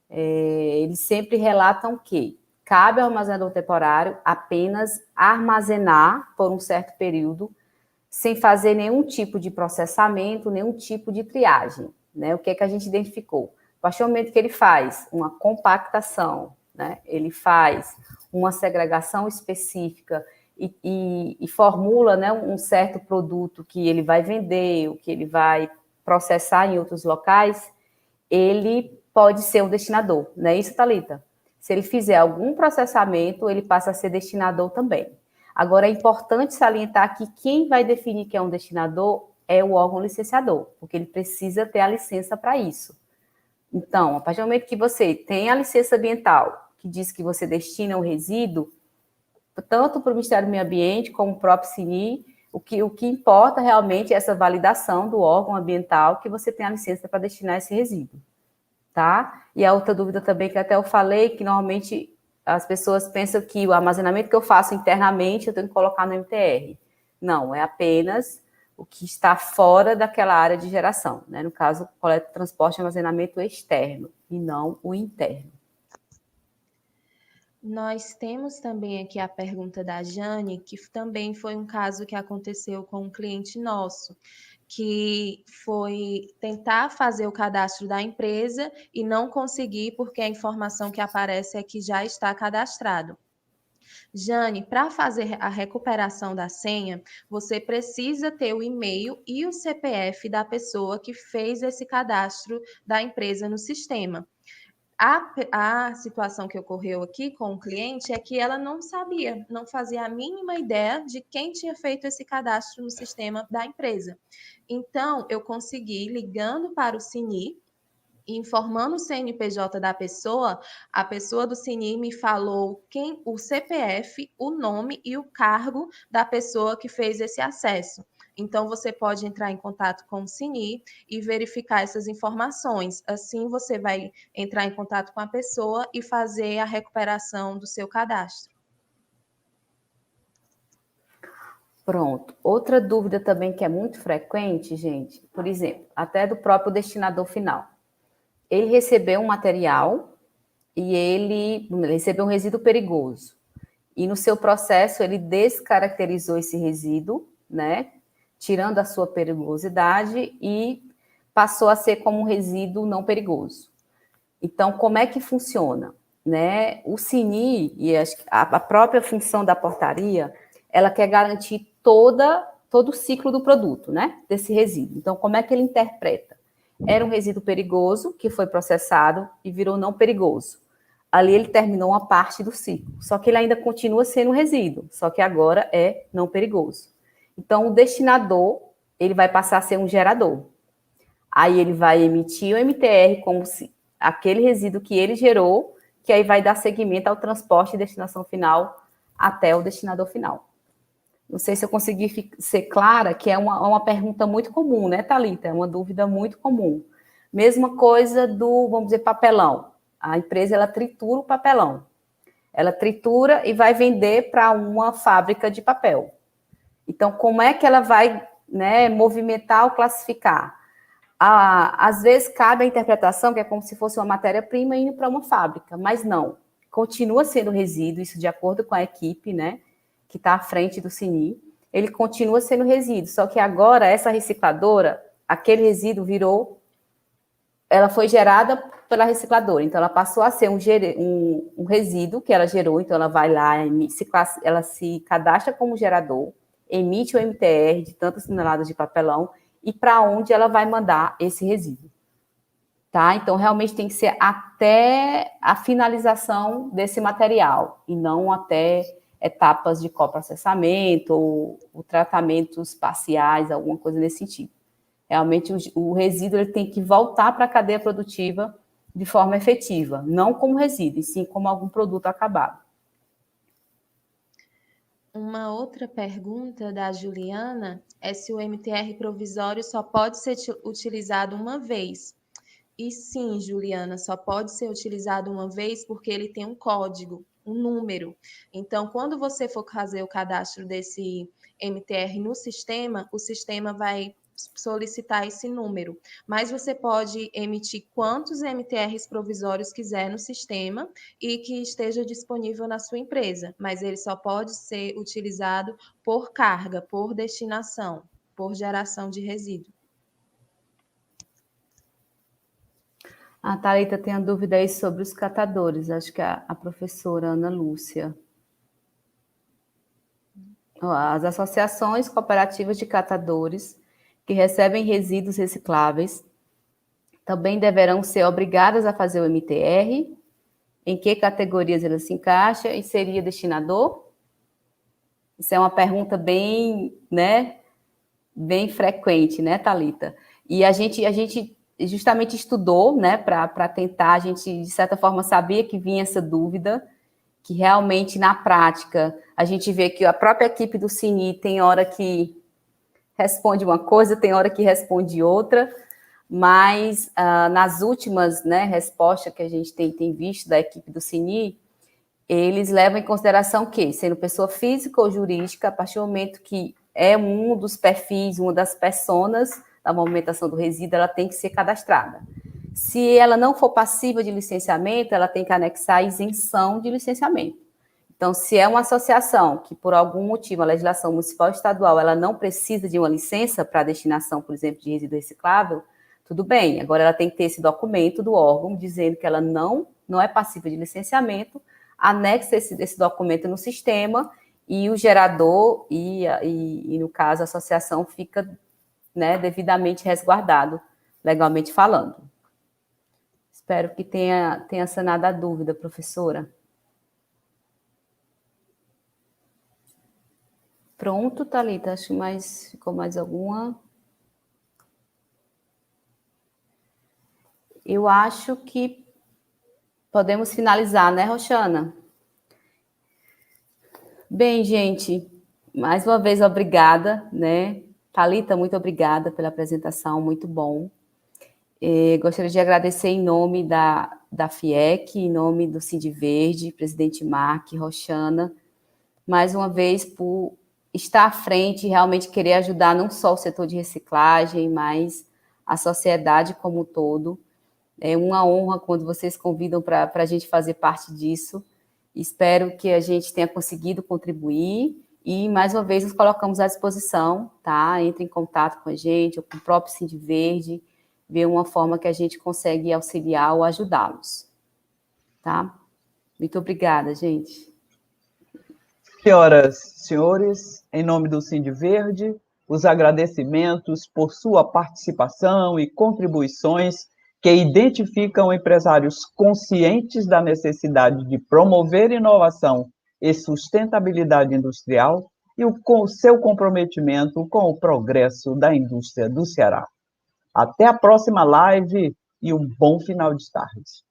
eles sempre relatam que cabe ao armazenador temporário apenas armazenar por um certo período, sem fazer nenhum tipo de processamento, nenhum tipo de triagem, né? O que é que a gente identificou? A partir do momento que ele faz uma compactação, né? Ele faz uma segregação específica e formula, né, um certo produto que ele vai vender, o que ele vai processar em outros locais, ele pode ser um destinador, não é isso, Thalita? Se ele fizer algum processamento, ele passa a ser destinador também. Agora, é importante salientar que quem vai definir que é um destinador é o órgão licenciador, porque ele precisa ter a licença para isso. Então, a partir do momento que você tem a licença ambiental, que diz que você destina um resíduo, tanto para o Ministério do Meio Ambiente como o próprio CNI, o que importa realmente é essa validação do órgão ambiental que você tem a licença para destinar esse resíduo, tá? E a outra dúvida também que até eu falei, que normalmente as pessoas pensam que o armazenamento que eu faço internamente eu tenho que colocar no MTR. Não, é apenas o que está fora daquela área de geração, né? No caso, coleta, transporte e armazenamento externo, e não o interno. Nós temos também aqui a pergunta da Jane, que também foi um caso que aconteceu com um cliente nosso, que foi tentar fazer o cadastro da empresa e não conseguir, porque a informação que aparece é que já está cadastrado. Jane, para fazer a recuperação da senha, você precisa ter o e-mail e o CPF da pessoa que fez esse cadastro da empresa no sistema. A situação que ocorreu aqui com o cliente é que ela não sabia, não fazia a mínima ideia de quem tinha feito esse cadastro no sistema da empresa. Então, eu consegui, ligando para o CNI, informando o CNPJ da pessoa, a pessoa do CNI me falou o CPF, o nome e o cargo da pessoa que fez esse acesso. Então, você pode entrar em contato com o CNI e verificar essas informações. Assim, você vai entrar em contato com a pessoa e fazer a recuperação do seu cadastro. Pronto. Outra dúvida também que é muito frequente, gente, por exemplo, até do próprio destinador final. Ele recebeu um material e ele recebeu um resíduo perigoso. E no seu processo ele descaracterizou esse resíduo, né? Tirando a sua perigosidade e passou a ser como um resíduo não perigoso. Então, como é que funciona? Né? O CNI e a própria função da portaria, ela quer garantir todo o ciclo do produto, né? Desse resíduo. Então, como é que ele interpreta? Era um resíduo perigoso que foi processado e virou não perigoso. Ali ele terminou uma parte do ciclo, só que ele ainda continua sendo um resíduo, só que agora é não perigoso. Então, o destinador, ele vai passar a ser um gerador. Aí ele vai emitir o MTR como se aquele resíduo que ele gerou, que aí vai dar seguimento ao transporte e destinação final até o destinador final. Não sei se eu consegui ser clara, que é uma pergunta muito comum, né, Thalita? É uma dúvida muito comum. Mesma coisa do, vamos dizer, papelão. A empresa, ela tritura o papelão. Ela tritura e vai vender para uma fábrica de papel. Então, como é que ela vai, né, movimentar ou classificar? Às vezes, cabe a interpretação que é como se fosse uma matéria-prima indo para uma fábrica, mas não. Continua sendo resíduo, isso de acordo com a equipe, né, que está à frente do CNI, ele continua sendo resíduo, só que agora essa recicladora, aquele resíduo ela foi gerada pela recicladora, então ela passou a ser um resíduo que ela gerou, então ela vai lá, ela se cadastra como gerador, emite o MTR de tantas toneladas de papelão e para onde ela vai mandar esse resíduo. Tá? Então, realmente tem que ser até a finalização desse material e não até etapas de coprocessamento ou tratamentos parciais, alguma coisa nesse sentido. Realmente, o resíduo ele tem que voltar para a cadeia produtiva de forma efetiva, não como resíduo, e sim como algum produto acabado. Uma outra pergunta da Juliana é se o MTR provisório só pode ser utilizado uma vez. E sim, Juliana, só pode ser utilizado uma vez porque ele tem um código, um número. Então, quando você for fazer o cadastro desse MTR no sistema, o sistema vai solicitar esse número. Mas você pode emitir quantos MTRs provisórios quiser no sistema e que esteja disponível na sua empresa, mas ele só pode ser utilizado por carga, por destinação, por geração de resíduo. A Thalita tem a dúvida aí sobre os catadores, acho que a professora Ana Lúcia. As associações cooperativas de catadores que recebem resíduos recicláveis também deverão ser obrigadas a fazer o MTR. Em que categorias elas se encaixam e seria destinador? Isso é uma pergunta bem, né, bem frequente, né, Thalita? E a gente justamente estudou, né, para tentar, a gente, de certa forma, sabia que vinha essa dúvida, que realmente, na prática, a gente vê que a própria equipe do CINI tem hora que responde uma coisa, tem hora que responde outra, mas nas últimas, né, respostas que a gente tem visto da equipe do CINI, eles levam em consideração que, sendo pessoa física ou jurídica, a partir do momento que é um dos perfis, uma das personas da movimentação do resíduo, ela tem que ser cadastrada. Se ela não for passiva de licenciamento, ela tem que anexar a isenção de licenciamento. Então, se é uma associação que, por algum motivo, a legislação municipal e estadual, ela não precisa de uma licença para a destinação, por exemplo, de resíduo reciclável, tudo bem. Agora, ela tem que ter esse documento do órgão dizendo que ela não é passiva de licenciamento, anexa esse documento no sistema e o gerador e no caso, a associação fica, né, devidamente resguardado, legalmente falando. Espero que tenha sanado a dúvida, professora. Pronto, Thalita, acho que ficou mais alguma? Eu acho que podemos finalizar, né, Roxana? Bem, gente, mais uma vez, obrigada, né? Thalita, muito obrigada pela apresentação, muito bom. Gostaria de agradecer em nome da FIEC, em nome do Cindy Verde, presidente Mark, Roxana, mais uma vez por estar à frente e realmente querer ajudar não só o setor de reciclagem, mas a sociedade como um todo. É uma honra quando vocês convidam para a gente fazer parte disso. Espero que a gente tenha conseguido contribuir e, mais uma vez, nos colocamos à disposição, tá? Entre em contato com a gente ou com o próprio Cindy Verde, ver uma forma que a gente consegue auxiliar ou ajudá-los, tá? Muito obrigada, gente. Senhoras, senhores, em nome do Cindy Verde, os agradecimentos por sua participação e contribuições que identificam empresários conscientes da necessidade de promover inovação e sustentabilidade industrial e o seu comprometimento com o progresso da indústria do Ceará. Até a próxima live e um bom final de tarde.